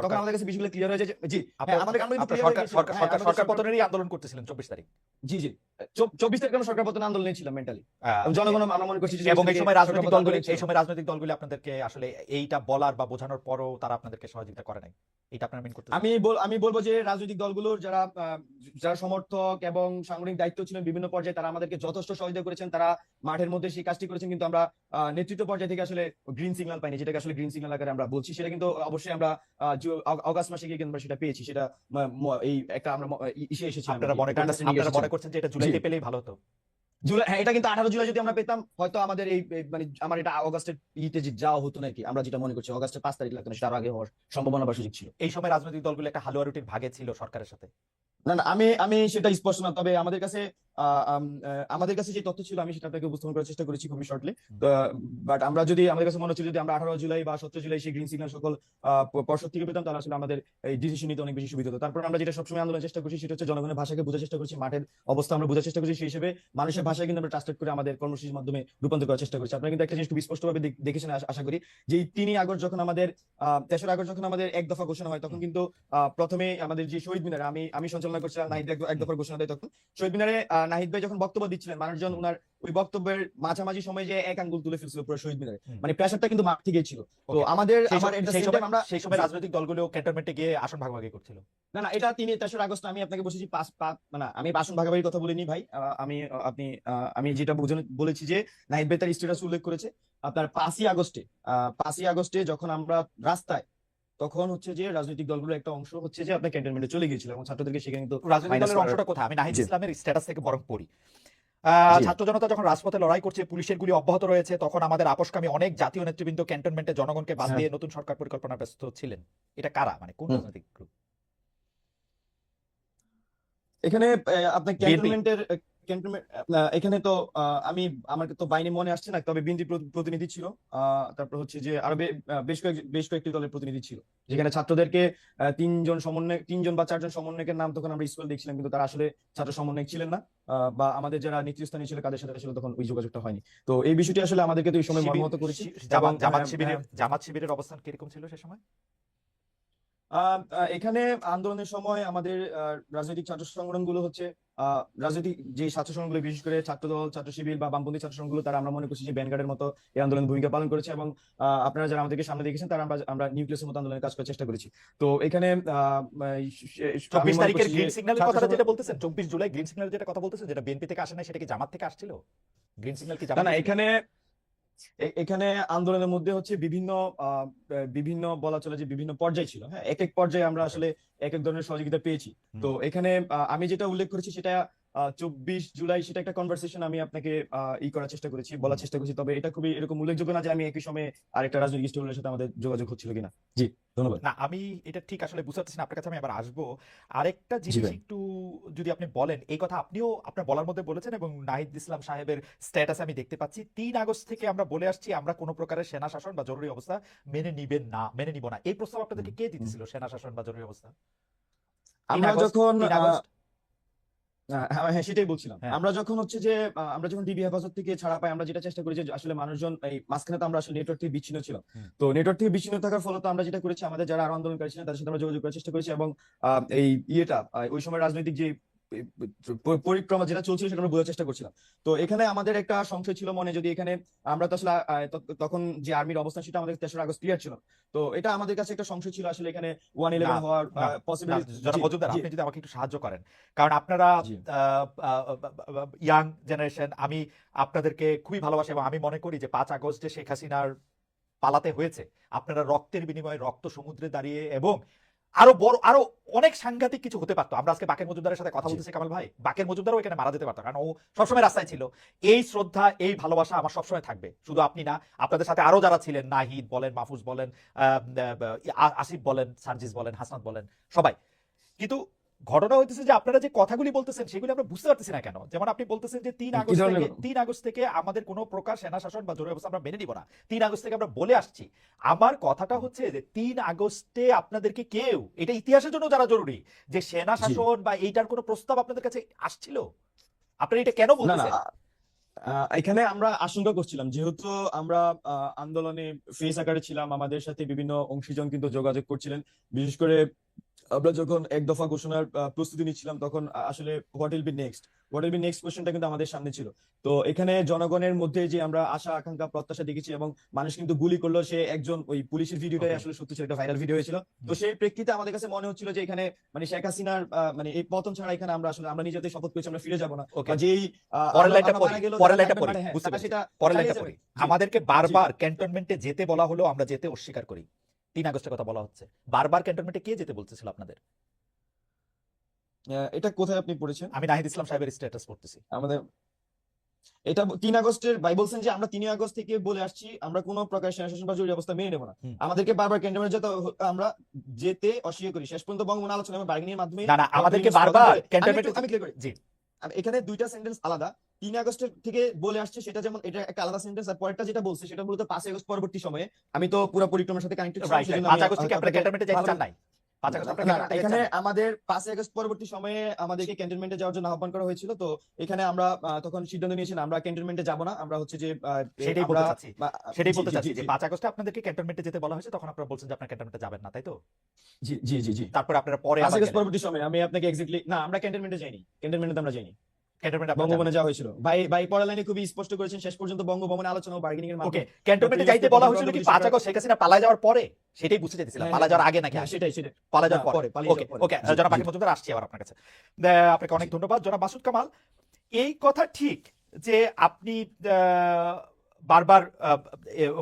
তখন আমাদের কাছে বিষয়গুলো ক্লিয়ার হয়ে যায় জি আমাদের আমরা কিন্তু clear হয়ে গেছিল। হ্যাঁ, আমাদের সরকার পতনেরই আন্দোলন করতেছিলেন 24 তারিখ। জি 24 তারিখে আমরা সরকার পতন আন্দোলনে ছিলাম মেন্টালি, আহ, জনগণ আমরা মনে করছি যে এবং এই সময় রাজনৈতিক সরকার দলগুলি পতন এই সময় আপনাদেরকে আসলে এইটা বলার বা বোঝানোর পরও তারা আপনাদেরকে সহযোগিতা করে নাই, এটা আপনারা মেন করতেছেন? আমি বলবো যে রাজনৈতিক দলগুলোর যারা সমর্থক এবং সাংগঠনিক দায়িত্ব ছিলেন বিভিন্ন পর্যায়ে, তারা আমাদেরকে যথেষ্ট সহযোগিতা করেছেন, তারা মাঠের মধ্যে সেই কাজটি করেছেন, কিন্তু আমরা নেতৃত্ব পর্যায়ে থেকে আসলে গ্রিন সিগন্যাল পাইনি, যেটাকে আসলে গ্রিন সিগন্যাল আকারে আমরা বলছি, সেটা কিন্তু অবশ্যই আমরা অগাস্ট মাসে গিয়ে কিন্তু আমরা সেটা পেয়েছি, সেটা এই একটা আমরা ইসে এসেছিলাম। আপনারা মনে করছেন যে এটা জুলাইতে পেলেই ভালো হতো? জুলাই, হ্যাঁ, এটা কিন্তু 18 জুলাই যদি আমরা পেতাম, হয়তো আমাদের মানে আমার এটা অগাস্টের যাওয়া হতো নাকি, আমরা যেটা মনে করছি অগাস্টের 5 তারিখ লাগতো না, সেটা আরো আগে হওয়ার সম্ভাবনা বা সুযোগ ছিল। এই সময় রাজনৈতিক দলগুলো একটা হালুয়া রুটির ভাগে ছিল সরকারের সাথে। না না, আমি সেটা স্পষ্ট না, তবে আমাদের কাছে যে তথ্য ছিল আমি সেটা আপনাকে উপস্থাপন করার চেষ্টা করেছি খুবই শর্টলি। বাট আমাদের কাছে মনে হচ্ছে যদি আমরা 18 জুলাই বা 17 জুলাই সেই গ্রিন সিগন্যাল সকল পর্ষদ থেকে পেতাম, তাহলে আসলে আমাদের এই ডিসিশন নিতে অনেক বেশি সুবিধা হতো। তারপর আমরা যেটা সবসময় আন্দোলনের চেষ্টা করছি সেটা হচ্ছে জনগণের ভাষাকে বোঝার চেষ্টা করছি, মাঠের অবস্থা আমরা বোঝার চেষ্টা করছি, সেই হিসেবে মানুষের ভাষায় কিন্তু আমরা ট্রান্সলেট করে আমাদের কর্মসূচির মাধ্যমে রূপান্তর করার চেষ্টা করছি। আপনারা কিন্তু একটা জিনিস খুব স্পষ্টভাবে দেখেছেন আশা করি, যে 3 আগস্ট যখন আমাদের 3 আগস্ট যখন আমাদের এক দফা ঘোষণা হয়, তখন কিন্তু প্রথমে আমাদের যে শহীদ মিনারে আমি সঞ্চালনা করছিলাম, নাহিদ এক দফার ঘোষণা দেয়, তখন শহীদ মিনারে নাহিদ ভাই যখন বক্তব্য দিচ্ছিলেন, মানুষজন ওনার ওই বক্তব্যের মাঝামাঝি সময় যে এক আঙ্গুল তুলে ফেলছিল পুরো শহীদ মিনারে, মানে প্রেশারটা কিন্তু মাঠ থেকেই ছিল। তো সেই সময় রাজনৈতিক দলগুলো ক্যান্টনমেন্টে গিয়ে আসন ভাগাভাগি করছিল। না এটা 3 আগস্ট আমি আপনাকে বলেছি মানে আমি আসন ভাগাভাগির কথা বলিনি ভাই, আমি যেটা বলেছি যে নাহিদ ভাই তার স্ট্যাটাস উল্লেখ করেছে আপনার 5ই আগস্টে যখন আমরা রাস্তায়, তখন হচ্ছে যে রাজনৈতিক দলগুলোর একটা অংশ হচ্ছে যে আপনার ক্যান্টনমেন্টে চলে গিয়েছিল, এবং ছাত্রদেরকে সেখানে কিন্তু রাজনৈতিক দলের অংশটা কোথায়? আমি নাহিদ ইসলামের স্ট্যাটাস থেকে বরং পড়ি। জি। ছাত্র জনতা যখন রাজপথে লড়াই করছে, পুলিশের গুলি অব্যাহত রয়েছে, তখন আমাদের আপোষকামী অনেক জাতীয় নেতৃবৃন্দ ক্যান্টনমেন্টে জনগণকে বাদ দিয়ে নতুন সরকার পরিকল্পনা ব্যস্ত ছিলেন। এটা কারা, মানে কোন রাজনৈতিক গ্রুপ? এখানে আপনার ক্যান্টনমেন্টের এখানে তো আমার তো বাইরে মনে আসছে না, তবে বিএনপি প্রতিনিধি ছিল, তারপর হচ্ছে যে আরো বেশ কয়েকটি দলের প্রতিনিধি ছিল, যেখানে ছাত্রদেরকে 3জন বা 4জন সমন্বয়কের নাম তখন আমরা স্কুল দেখছিলাম, কিন্তু তারা আসলে ছাত্র সমন্বয়ক ছিলেন না, বা আমাদের যারা নেতৃস্থানীয় ছিল তাদের সাথে আসলে তখন ওই যোগাযোগটা হয়নি। তো এই বিষয়টি আসলে আমাদেরকে তো এই সময় মর্মাহত করেছি। জামাত শিবিরের অবস্থান কিরকম ছিল সে সময়? এখানে আন্দোলনের সময় আমাদের রাজনৈতিক ছাত্র সংগঠনগুলো হচ্ছে রাজনৈতিক যে ছাত্র সংগঠনগুলো, বিশেষ করে ছাত্রদল, ছাত্র শিবির বা বামপন্থী ছাত্র সংগঠনগুলো, তারা আমরা মনে করছি যে ব্যানগার্ডের মতো এই আন্দোলন ভূমিকা পালন করেছে, এবং আপনারা যারা আমাদেরকে সামনে দেখেছেন তারা আমরা নিউক্লিয়াসের মতো আন্দোলনের কাজ করার চেষ্টা করেছি। তো এখানে 24 তারিখের গ্রিন সিগন্যালের কথা যেটা বলতেছেন, 24 জুলাই গ্রিন সিগন্যালের যেটা কথা বলতেছেন, যেটা বিএনপি থেকে আসে না, সেটা কি জামাত থেকে আসছিল? গ্রিন সিগন্যাল কি জামাত? না এখানে আন্দোলনের মধ্যে হচ্ছে বিভিন্ন বলা চলে যে বিভিন্ন পর্যায় ছিল, হ্যাঁ, এক এক পর্যায়ে আমরা আসলে এক এক ধরনের সহযোগিতা পেয়েছি। তো এখানে আমি যেটা উল্লেখ করেছি সেটা 24 জুলাই, সেটা একটা কনভারসেশন আমি আপনাকে করার চেষ্টা করেছি, বলার চেষ্টা করেছি, তবে এটা খুবই এরকম উল্লেখযোগ্য না যে আমি একই সময়ে আরেকটা রাজনৈতিক স্টোরের সাথে আমাদের যোগাযোগ হচ্ছিল কিনা। জি, ধন্যবাদ। না, আমি এটা ঠিক আসলে বুঝতে পারছি না, আপনার কাছে আমি আবার আসবো। আরেকটা জিনিস ভাই। একটু যদি আপনি বলেন, এই কথা আপনিও আপনার বলার মধ্যে বলেছেন, এবং নাহিদ ইসলাম সাহেবের স্ট্যাটাস আমি দেখতে পাচ্ছি, 3 আগস্ট থেকে আমরা বলে আসছি আমরা কোনো প্রকারের সেনা শাসন বা জরুরি অবস্থা মেনে নিব না। এই প্রস্তাব আপনাদেরকে কে দিতেছিল, সেনা শাসন বা জরুরি অবস্থা? 3 আমরা আগস্ট, যখন 3 আগস্ট? হ্যাঁ সেটাই বলছিলাম, হ্যাঁ। আমরা যখন হচ্ছে যে আমরা যখন ডিবি হেফাজত থেকে ছাড়া পাই, আমরা যেটা চেষ্টা করি যে আসলে মানুষজন এই মাঝখানে তো আমরা আসলে নেটওয়ার্ক থেকে বিচ্ছিন্ন ছিলাম, তো নেটওয়ার্ক থেকে বিচ্ছিন্ন থাকার ফলে তো আমরা যেটা করেছি, আমাদের যারা আরো আন্দোলনকারী ছিলেন তাদের সাথে আমরা যোগাযোগ করার চেষ্টা করেছি, এবং এই ওই সময় রাজনৈতিক যে পরিক্রমা যেটা চলছিল সেটা আমরা বোঝার চেষ্টা করছিলাম। তো এখানে আমাদের একটা সংশয় ছিল মনে, যদি এখানে আমরা তো আসলে তখন যে আর্মির অবস্থান সেটা আমাদের 3 আগস্ট ক্লিয়ার ছিল, তো এটা আমাদের কাছে একটা সংশয় ছিল আসলে এখানে 111 হওয়ার পসিবিলিটি। জনাব মজুমদার, আপনি যদি আমাকে একটু সাহায্য করেন, কারণ আপনারা ইয়াং জেনারেশন, আমি আপনাদেরকে খুবই ভালোবাসি, এবং আমি মনে করি যে 5 আগস্টে শেখ হাসিনার পালাতে হয়েছে, আপনারা রক্তের বিনিময়ে রক্ত সমুদ্রে দাঁড়িয়ে, এবং আরো অনেক সাংঘাতিক কিছু হতে পারতো। আমরা আজকে বাকের মজুমদারের সাথে কথা বলতেছি, কামাল ভাই, বাকের মজুমদারও এখানে মারা যেতে পারতো, কারণ ও সবসময় রাস্তায় ছিল। এই শ্রদ্ধা, এই ভালোবাসা আমার সবসময় থাকবে, শুধু আপনি না, আপনাদের সাথে আরো যারা ছিলেন, নাহিদ বলেন, মাহফুজ বলেন, আসিফ বলেন, সার্জিস বলেন, হাসনাত বলেন, সবাই। কিন্তু ঘটনা হইতেছে যে আপনারা যে কথাগুলি বলতেছেন সেগুলি আমরা বুঝতে পারতেছি না কেন। যেমন আপনি বলতেছেন যে কি ধরনের 3 আগস্ট থেকে আমাদের কোনো প্রকার সেনা শাসন বা জরুরি অবস্থা আমরা মেনে নিব না, 3 আগস্ট থেকে আমরা বলে আসছি। আমার কথাটা হচ্ছে যে 3 আগস্টে আপনাদেরকে কেউ, এটা ইতিহাসের জন্য যারা জরুরি, যে সেনা জি শাসন বা এইটার কোনো প্রস্তাব আপনাদের কাছে আসছিল? আপনারা এটা কেন না না বলতেছেন? এখানে আমরা আশঙ্কা করছিলাম, যেহেতু আমরা আন্দোলনে ফেস আকারে ছিলাম, আমাদের সাথে বিভিন্ন অংশীজন কিন্তু যোগাযোগ করছিলেন। বিশেষ করে আমরা যখন এক দফা ঘোষণার প্রস্তুতি নিচ্ছিলাম, তখন আসলে হোয়াট উইল বি নেক্সট কোশ্চেনটা কিন্তু আমাদের সামনে ছিল। তো এখানে জনগণের মধ্যে যে আমরা আশা আকাঙ্ক্ষা প্রত্যাশা দেখেছি, এবং মানুষ কিন্তু গুলি করলো, সে একজন, ওই পুলিশের ভিডিওটাই Okay. আসলে সত্যি ছিল, একটা ভাইরাল ভিডিও হয়েছিল। তো সেই প্রেক্ষিতে আমাদের কাছে মনে হচ্ছিল যে এখানে মানে শেখ হাসিনার মানে এই পতন ছাড়া এখানে আমরা নিজেদের শপথ করেছি আমরা ফিরে যাব না, Okay. বা যেই পরের লাইনটা আমরা পড়ি, মারা গেলেও পরের যারা লাইনটা থাকবেন পড়ি, মাঠে, হ্যাঁ, বুঝতে তারা পেরেছি। সেটা পরের চালিয়ে লাইনটা যাবে। পড়ি। জি আমাদেরকে জি বারবার ক্যান্টনমেন্টে যেতে বলা হলো, আমরা যেতে অস্বীকার করি। 3 আগস্টের কথা বলা হচ্ছে, বারবার ক্যান্টনমেন্টে কে যেতে বলতেছিল আপনাদের? এটা কোথায় আপনি পড়েছেন? আমি নাহিদ ইসলাম সাহেবের স্ট্যাটাস পড়তেছি। আমাদের এটা 3 আগস্টের ভাই বলছেন যে আমরা 3 আগস্ট থেকে বলে আসছি আমরা কোনো প্রকার সেনা শাসন বা জরুরি অবস্থা মেনে নেব না। হুম। আমাদেরকে বারবার ক্যান্টনমেন্টে আমরা যেতে অস্বীকার করি। শেষ পর্যন্ত বঙ্গবন্ধু আলোচনা এবং বার্গেনিং এর মাধ্যমে না না, আমাদেরকে বারবার ক্যান্টনমেন্টে আমি ক্লিয়ার করি। জি এখানে দুইটা সেন্টেন্স আলাদা। 3 আগস্টের থেকে বলে আসছে সেটা যেমন এটা একটা আলাদা সেন্টেন্স, আর পরেরটা যেটা বলছে সেটা মূলত 5 আগস্ট পরবর্তী সময়ে। আমি তো পুরো পরিক্রমার সাথে কানেক্টেড ছিলাম, রাইট, সেজন্য 5 আমি আগস্ট থেকে আপনারা ক্যান্টনমেন্টে যাইতে চান নাই? 5 আগস্ট আপনারা না, ক্যান্টনমেন্টে এখানে যাইতে চান নাই? আমাদের 5 আগস্ট পরবর্তী সময়ে আমাদেরকে ক্যান্টনমেন্টে যাওয়ার জন্য আহ্বান করা হয়েছিল। তো এখানে আমরা তখন সিদ্ধান্ত নিয়েছিলাম আমরা ক্যান্টনমেন্টে যাব না। আমরা হচ্ছে যে সেটাই আমরা বলতে চাচ্ছি, সেটাই জি বলতে জি চাচ্ছি জি যে জি 5 আগস্টে আপনাদেরকে ক্যান্টনমেন্টে যেতে বলা হয়েছে, তখন আপনারা বলছেন যে আপনারা ক্যান্টনমেন্টে যাবেন না, তাই তো? জি জি জি জি তারপরে আপনারা পরে 5 আবার আগস্ট গেলেন। পরবর্তী সময়ে আমি আপনাকে এক্স্যাক্টলি না, আমরা ক্যান্টনমেন্টে যাইনি, ক্যান্টনমেন্টে আমরা যাইনি, ক্যান্টনমেন্টে আপনারা যান বঙ্গভবনে নাই। যাওয়া হয়েছিল। ভাই ভাই পরের লাইনে খুবই স্পষ্ট করেছেন, শেষ পর্যন্ত বঙ্গভবনে আলোচনা ও বার্গেনিং এর ওকে, মাধ্যমে ক্যান্টনমেন্টে ডক্টর যাইতে ইউনূসকে বলা প্রধান হয়েছিল কি অগ্রগতি 5 আগস্ট শেখ হাসিনা পালায় যাওয়ার পরে? সেটাই বুঝতে চাইছিলাম, হ্যাঁ পালায় হ্যাঁ যাওয়ার আগে নাকি হ্যাঁ, আগে? সেটাই সেটাই পালায় না, যাওয়ার পরে। পরে পালিয়ে ওকে যাওয়ার পরে। ওকে, জি জনাব জি পাখি মজুমদার, আসছি আবার আপনার কাছে। আপনাকে অনেক ধন্যবাদ। জনাব মাসুদ কামাল, এই কথা ঠিক যে আপনি বারবার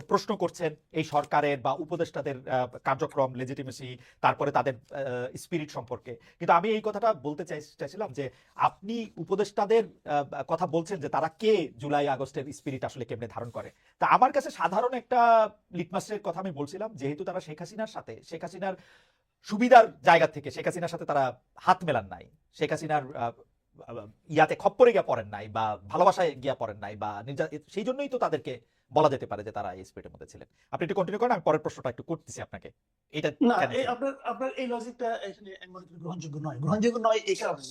প্রশ্ন করছেন এই সরকারের বা উপদেষ্টাদের কার্যক্রম, লেজিটিমেসি, তারপরে তাদের স্পিরিট সম্পর্কে, কিন্তু আমি এই কথাটা বলতে চাইছিলাম যে আপনি উপদেষ্টাদের কথা বলছেন যে তারা কে জুলাই আগস্টের স্পিরিট আসলে কেমনে ধারণ করে। তা আমার কাছে সাধারণ একটা লিটমাসের কথা আমি বলছিলাম, যেহেতু তারা শেখ হাসিনার সুবিধার জায়গা থেকে শেখ হাসিনার সাথে তারা হাত মেলান নাই, শেখ হাসিনার ইয়াতে খপ্পরে গিয়া পড়েন নাই, বা ভালোবাসায় গিয়া পড়েন নাই, বা সেই জন্যই তো তাদেরকে বলা যেতে পারে যে তারা এই স্পিরিটের মধ্যে ছিলেন। আপনি একটু কন্টিনিউ করেন, আমি পরের প্রশ্নটা একটু করতেছি আপনাকে। এটা না, কেন এই ছিল? আপনার এই লজিকটা এখানে আমি মনে করি গ্রহণযোগ্য নয় এই কারণে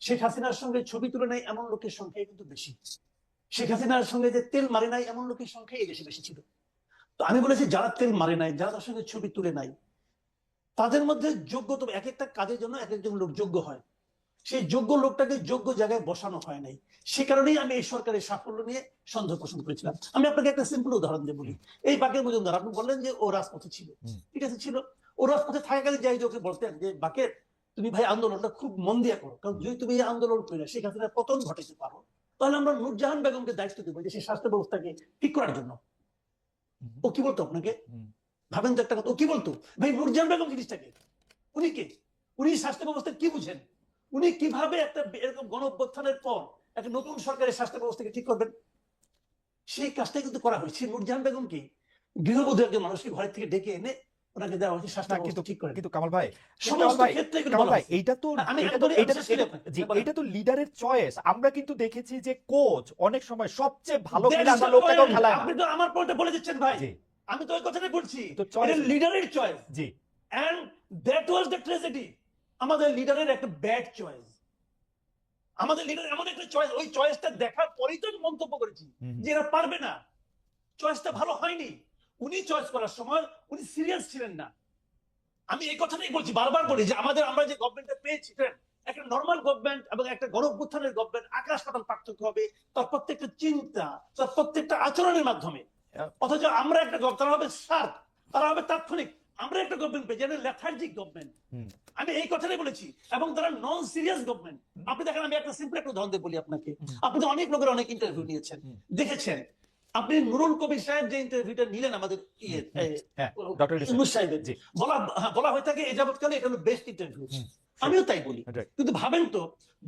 শেখ হাসিনার সঙ্গে ছবি তুলে নাই এমন লোকের সংখ্যা কিন্তু বেশি। শেখ হাসিনার সঙ্গে যে তেল মারে নাই এমন লোকের সংখ্যা এই দেশে বেশি ছিল। তো আমি বলেছি যারা তেল মারে নাই, যারা তার সঙ্গে ছবি তুলে নাই, তাদের মধ্যে যোগ্যতা, এক একটা কাজের জন্য এক একজন লোক যোগ্য হয়, সেই যোগ্য লোকটাকে যোগ্য জায়গায় বসানো হয় নাই। সে কারণেই আমি এই সরকারের সাফল্য নিয়ে সন্দেহ পোষণ করেছিলাম। আমি আপনাকে একটা সিম্পল উদাহরণ দিয়ে বলি। এই বাকের মজুমদার, আপনি বললেন যে ও রাজপথে ছিল, ঠিক আছে ছিল, ও রাজপথে থাকাকালীন যাই ওকে বলতেন যে বাকের তুমি ভাই আন্দোলনটা খুব মন দিয়ে করো, কারণ যদি তুমি এই আন্দোলন করে শেখ হাসিনার পতন ঘটাতে পারো, তাহলে আমরা নূরজাহান বেগমকে দায়িত্ব দেবো যে সেই স্বাস্থ্য ব্যবস্থাকে ঠিক করার জন্য। ও কি বলতো আপনাকে? ভাবেন তো একটা কথা, ও কি বলতো? ভাই নূরজাহান বেগম জিনিসটাকে, উনি কে? উনি স্বাস্থ্য ব্যবস্থা কি বুঝেন? উনি কিভাবে একটা এরকম গণ অভ্যুত্থানের পর একটা নতুন সরকারের স্বাস্থ্য ব্যবস্থাকে ঠিক করবেন? সেই কাজটা কিন্তু করা হয়েছে। নূরজাহান বেগম কি গৃহবধূ একজন মানুষকে ঘরের থেকে ডেকে এনে ওনাকে দেওয়া হয়েছে স্বাস্থ্য না, ব্যবস্থা ঠিক করেন। কিন্তু কামাল ভাই, সমস্ত ক্ষেত্রে এগুলো বলা হয়েছে। এইটা তো আমি এটা একবারে তো এটা তো obsessed এটা- আপনাকে। জি, বলেন। এটা তো লিডারের চয়েস। আমরা কিন্তু দেখেছি যে কোচ অনেক সময় সবচেয়ে ভালো That's খেলে আসা the লোকটাকেও point. খেলায় না। আপনি তো আমার পয়েন্টে বলে দিচ্ছেন ভাই। জি আমি তো ওই কথাটাই বলছি, তো choice এটা না। লিডারের চয়েস। জি and that was the tragedy. আমাদের লিডারের একটা ব্যাড চয়েস। আমাদের লিডার এমন একটা চয়েস, ওই চয়েসটা দেখার পরেই তো আমি মন্তব্য করেছি যে এরা পারবে না, চয়েসটা ভালো হয়নি। উনি চয়েস করার সময় উনি সিরিয়াস ছিলেন না। আমি এই কথাটাই বলছি, বারবার বলি যে আমরা যে গভর্নমেন্টটা পেয়েছি, একটা নর্মাল গভর্নমেন্ট এবং একটা গণঅভ্যুত্থানের গভর্নমেন্ট আকাশ পাতাল পার্থক্য হবে, তার প্রত্যেকটা চিন্তা, তার প্রত্যেকটা আচরণের মাধ্যমে। অথচ আমরা একটা তারা হবে শার্প, তারা হবে তাৎক্ষণিক। আমরা একটা গভর্নমেন্ট পেয়েছি, এটা লেথার্জিক গভর্নমেন্ট। আমি এই কথাটাই বলেছি, এবং তারা নন সিরিয়াস গভর্নমেন্ট। আপনি দেখেন, আমি একটা সিম্পল একটা উদাহরণ দিয়ে বলি আপনাকে। আপনি তো অনেক লোকের অনেক ইন্টারভিউ নিয়েছেন, দেখেছেন। আপনি নুরুল কবির সাহেব যে ইন্টারভিউটা নিলেন আমাদের ডক্টর ইউনূস সাহেবের, জি বলা হয়ে থাকে এ যাবৎকালে এটা হলো বেস্ট ইন্টারভিউ। আমিও তাই বলি। Right. কিন্তু ভাবেন তো,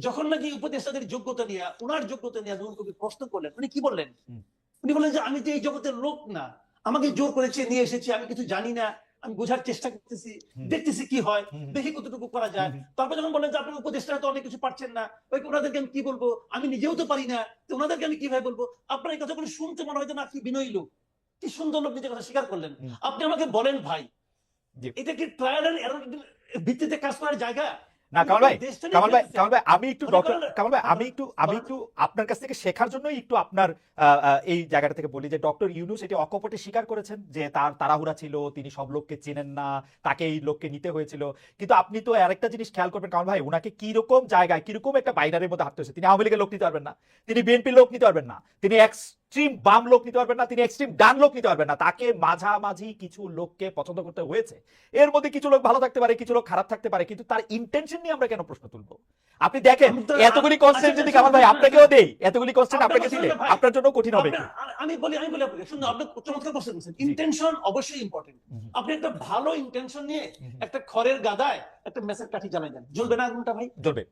যখন নাকি উপদেষ্টাদের যোগ্যতা নিয়ে, ওনার যোগ্যতা নিয়ে নুরুল কবির প্রশ্ন করলেন, উনি কি বললেন? উনি বললেন যে আমি তো এই জগতের লোক না, আমাকে জোর করেছে নিয়ে এসেছি, আমি কিছু জানি না, আমি বোঝার চেষ্টা করতেছি, হুম। দেখতেছি কি হয়, হুম। দেখি কতটুকু করা যায়। হুম। তারপর যখন বলেন যে আপনার উপদেষ্টা তো অনেক কিছু পারছেন না, ওই ওনাদেরকে আমি কি বলবো, আমি নিজেও তো পারি না, তো ওনাদেরকে আমি কিভাবে বলবো? আপনার এই কথাগুলো শুনতে মনে হয় যে না কি বিনয়ী লোক, কি সুন্দর লোক নিজের কথা স্বীকার করলেন। হুম। আপনি আমাকে বলেন ভাই, জি। এটা কি ট্রায়াল এন্ড এরর ভিত্তিতে কাজ করার জায়গা? না আপনি কামাল ভাই, দেশটা নিয়ে কামাল ভাই, খেলতেছেন। কামাল ভাই, আমি একটু মনে ডক্টর করেন- কামাল ভাই, হ্যাঁ, আমি বলেন। একটু আপনার কাছ থেকে শেখার জন্যই একটু আপনার এই জায়গাটা থেকে বলি যে ডক্টর ইউনূস এটি অকপটে স্বীকার করেছেন যে তার তাড়াহুড়া ছিল, তিনি সব লোককে চেনেন না, তাকে এই লোককে নিতে হয়েছিল। কিন্তু আপনি তো আরেকটা জিনিস খেয়াল করবেন কামাল ভাই, ওনাকে কিরকম জায়গায় কিরকম একটা বাইনারির মধ্যে হাঁটতে হয়েছে। তিনি আওয়ামী লীগের লোক নিতে পারবেন না, তিনি বিএনপির লোক নিতে পারবেন না, তিনি এক্সট্রিম বাম লোক নিতে পারবেন না, তিনি এক্সট্রিম ডান লোক নিতে পারবেন না। তাকে মাঝামাঝি কিছু লোককে পছন্দ করতে হয়েছে। এর মধ্যে কিছু লোক ভালো থাকতে পারে, কিছু লোক খারাপ থাকতে পারে, কিন্তু তার ইন্টেনশন নিয়ে আমরা কেন প্রশ্ন তুলবো? আপনি দেখেন আমি তো- এতগুলি কনস্ট্যান্ট যদি কামাল ভাই আপনাকেও দেই, এতগুলি কনস্ট্যান্ট আপনার আপনাকে কথা দিলে শুনলে ভাই, আপনার জন্য কঠিন হবে আপনার- আমি বলি আপনাকে শুনুন, আপনি চমৎকার কোশ্চেন করেছেন। জি। ইন্টেনশন অবশ্যই ইম্পর্টেন্ট। হুম। আপনি একটা ভালো ইন্টেনশন নিয়ে হুম। একটা খড়ের গাদায় একটা মেসেজ কাঠি জ্বালাই দেন, জ্বলবে না আগুনটা ভাই? জ্বলবে,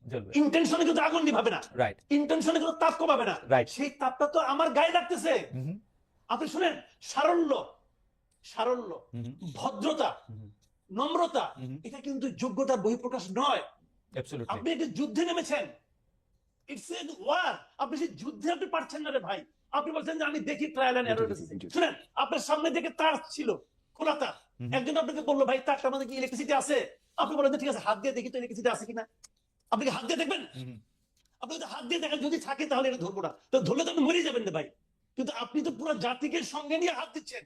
জ্বলবে। ইন্টেনশনে কিন্তু আগুন নিভাবে না, রাইট, ইন্টেনশনে কিন্তু তাপ কমাবে না, রাইট। সেই তাপটা তো আমার গায়ে লাগতেছে। হুম। আপনি শুনেন, সারল্য, সারল্য, হুম। ভদ্রতা, হুম। নম্রতা, হুম। এটা কিন্তু যোগ্যতার বহিঃপ্রকাশ নয়। অ্যাবসলিউটলি। আপনি একটা যুদ্ধে নেমেছেন, ইটস এ ওয়ার, আপনি সেই যুদ্ধে আপনি পারছেন না রে ভাই। আপনি বলছেন যে আমি দেখি ট্রায়াল এন্ড এরর বেসিসে। শুনেন, আপনার সামনে থেকে তার ছিল, খোলা তার, হুম। একজন আপনাকে বললো ভাই তারটার মধ্যে কি ইলেকট্রিসিটি আছে? আপনি বলেন যে ঠিক আছে হাত দিয়ে দেখি তো ইলেকট্রিসিটি আছে কিনা। আপনি কি হাত দিয়ে দেখবেন? হুম। আপনি যদি হাত দিয়ে দেখেন যদি থাকে তাহলে এটা ধরবো না, তো ধরলে তো আপনি মরে যাবেন রে ভাই। কিন্তু আপনি তো পুরো জাতিকে সঙ্গে নিয়ে হাত দিচ্ছেন।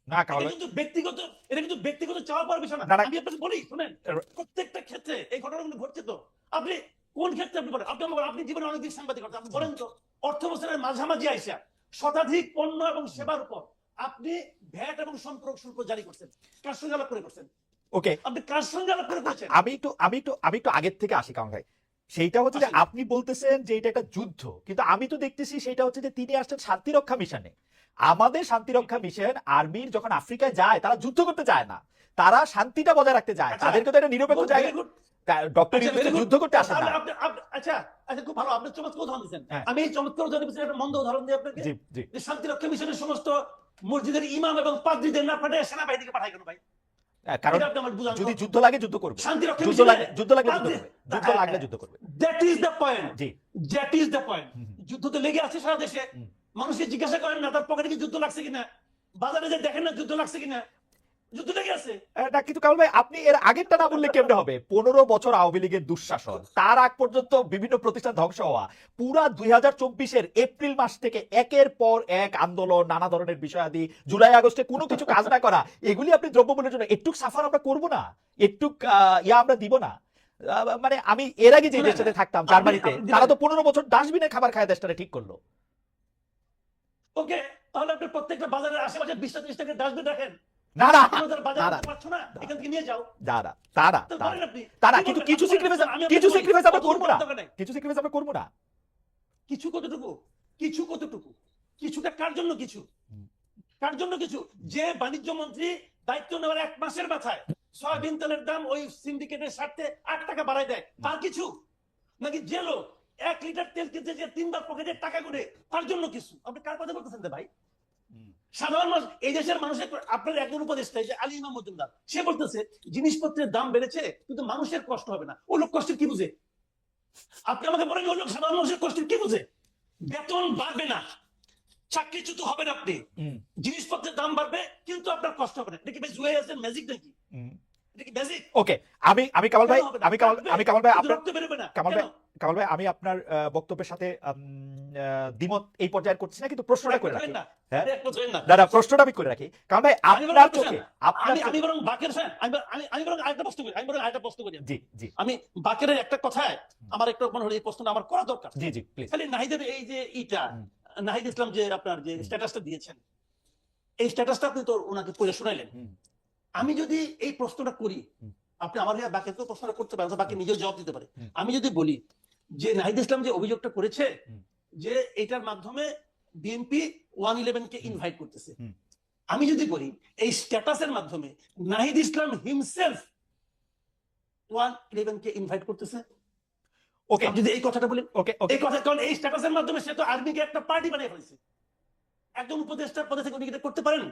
না কামাল এটা ভাই, কিন্তু ব্যক্তিগত, এটা কিন্তু ব্যক্তিগত চাওয়া পাওয়ার বিষয় না। না, না। আমি আপনাকে বলি শুনেন, প্রত্যেকটা ক্ষেত্রে এই ঘটনাগুলো ঘটছে তো। আপনি কোন ক্ষেত্রে আপনি বলেন, আপনি জীবনে অনেকদিন সাংবাদিকতা, আপনি বলেন তো অর্থ বছরের মাঝামাঝি আইসা শতাধিক পণ্য এবং সেবার উপর আপনি ভ্যাট এবং সম্পর্ক শুল্ক জারি করছেন, কার সঙ্গে আলাপ করে করছেন? ওকে, আপনি কার সঙ্গে আলাপ করে করছেন? আমি একটু আগের থেকে আসি কামাল ভাই। সেইটা হচ্ছে যে আসেন। আপনি বলতেছেন যে এটা একটা যুদ্ধ, কিন্তু আমি তো দেখতেছি সেটা হচ্ছে যে তিনি আসছেন শান্তিরক্ষা মিশনে। আমাদের শান্তিরক্ষা মিশন আর্মির যখন আফ্রিকায় যায় তারা যুদ্ধ করতে চায় না, তারা শান্তিটা বজায় রাখতে চায়। আচ্ছা, তাদেরকে তো একটা নিরপেক্ষ very জায়গা। good. ডক্টর আচ্ছা, ইউনূস very good. যুদ্ধ করতে আসেন তাহলে না। আচ্ছা, খুব ভালো, আপনি চমৎকার উদাহরণ দিচ্ছেন। হ্যাঁ। আমি এই চমৎকার উদাহরণ দিচ্ছি, একটা মন্দ উদাহরণ দিই আপনাকে। জি, জি। যে শান্তিরক্ষা মিশনের সমস্ত মসজিদের ইমাম এবং পাদ্রীদের না পাঠায় সেনাবাহিনীকে পাঠায় কেন ভাই? কারণ এটা আপনি আমার বুঝান তো। যদি যুদ্ধ লাগে যুদ্ধ করবে, শান্তিরক্ষা যুদ্ধ মিশনে লাগলে যুদ্ধ লাগলে যুদ্ধ পাদ্রী- করবে, যুদ্ধ লাগলে যুদ্ধ করবে। That is the point. G. That is the point. হুম। যুদ্ধ তো লেগে আছে সারা দেশে। হুম। মানুষকে জিজ্ঞাসা করেন না তার পকেটে কি যুদ্ধ লাগছে কিনা, বাজারে যে দেখেন না যুদ্ধ লাগছে কিনা, যুদ্ধ লেগে আছে। না কিন্তু কামাল ভাই আপনি এর আগেরটা না বললে কেমনে হবে? 15 বছর আওয়ামী লীগের দুঃশাসন, তার আগ পর্যন্ত বিভিন্ন প্রতিষ্ঠান ধ্বংস হওয়া, পুরা 2024-এর এপ্রিল মাস থেকে একের পর এক আন্দোলন, নানা ধরনের বিষয়াদি, জুলাই আগস্টে কোনো কিছু কাজ না করা, এগুলি আপনি দ্রব্যমূল্যের জন্য একটুক সাফার আমরা করবো না, একটুক আমরা দিব না? মানে আমি এর আগে যে দেশের সাথে থাকতাম জার্মানিতে, আপনি তারা তো 15 বছর ডাস্টবিনে খাবার খায় দেশটারে ঠিক করলো। ওকে, তাহলে আপনি প্রত্যেকটা বাজারের আশেপাশে 20-30 টাকা ডাস্টবিন রাখেন। না না আপনাদের বাজার না, করতে পারছো না, এখান থেকে নিয়ে যাও। তারা তারা তো তারা বলেন আপনি। তারা কি কিন্তু বলবেন? কিছু আপনি স্যাক্রিফাইস বলেন, আমি কিছু আপনাকে স্যাক্রিফাইস আমরা বলি, করবো না, দরকার নাই। কিছু স্যাক্রিফাইস আমরা করবো না। কিছু কতটুকু, কিছু কতটুকু, কিছুটা কার জন্য কিছু, হুম। কার জন্য কিছু? যে বাণিজ্য মন্ত্রী দায়িত্ব নেওয়ার 1 মাসের মাথায় সয়াবিন তেলের দাম ওই সিন্ডিকেটের স্বার্থে 8 টাকা বাড়ায় দেয়, তার কিছু? নাকি যে লোক 1 লিটার তেল কিনতে যে 3 বার পকেটে টাকা করে, তার জন্য কিছু? আপনি কার কথা বলতেছেন রে ভাই? সাধারণ মানুষ, এই দেশের মানুষের, আপনার একজন উপদেষ্টা যে আলী ইমাম মজুমদার, সে বলতেছে জিনিসপত্রের দাম বেড়েছে কিন্তু মানুষের কষ্ট হবে না। ও লোক কষ্টের কি বুঝে? আপনি আমাকে বলেন ও লোক সাধারণ মানুষের কষ্টের কি বুঝে? বেতন বাড়বে না, চাকরিচ্যুত হবেন আপনি, হুম, জিনিসপত্রের দাম বাড়বে কিন্তু আপনার কষ্ট হবে না। এটা কি ভাই জুয়ে আছে ম্যাজিক নাকি? হুম। এটা কি ম্যাজিক? ওকে, আমি কামাল ভাই, আমি কামাল ভাই আপনার রক্ত বেরোবে না কামাল ভাই, কেন? কামাল ভাই আমি আপনার বক্তব্যের সাথে দ্বিমত এই পর্যায়ে করছি না, কিন্তু প্রশ্নটা করে রাখি। না, হ্যাঁ? একমত হবেন না। দাদা প্রশ্নটা আমি করে রাখি কারণ ভাই আমি বরং আপনার একটা চোখে, শোনেন, আপনার আমি চোখে- বরং বাকের ফ্যান, আমি বরং আরেকটা প্রশ্ন করি, জি জি আমি বাকেরের একটা কথায় আমার একটু মনে হলো এই প্রশ্নটা আমার করা দরকার। জি জি প্লিজ। খালি নাহিদের এই যে হুম। নাহিদ ইসলাম যে আপনার যে স্ট্যাটাসটা দিয়েছেন, এই স্ট্যাটাসটা আপনি তো ওনাকে পড়ে শোনাইলেন। হুম। আমি যদি এই প্রশ্নটা করি, হুম। আপনি আমার বাকিকেও প্রশ্নটা করতে পারেন, বাকি নিজেও জবাব দিতে পারে। হুম। আমি যদি বলি যে নাহিদ ইসলাম যে অভিযোগটা করেছে হুম। যে এটার মাধ্যমে বিএনপি 111 কে ইনভাইট করতেছে, হুম। আমি যদি বলি এই স্ট্যাটাসের মাধ্যমে নাহিদ ইসলাম হিমসেলফ 111 কে ইনভাইট করতেছে, ওকে আপনি যদি এই কথাটা বলেন, ওকে ওকে এই কথা, কারণ এই স্ট্যাটাসের মাধ্যমে সে তো আর্মিকে একটা পার্টি বানিয়ে ফেলেছে। একজন উপদেষ্টার পদে থেকে উনি এটা করতে পারেন?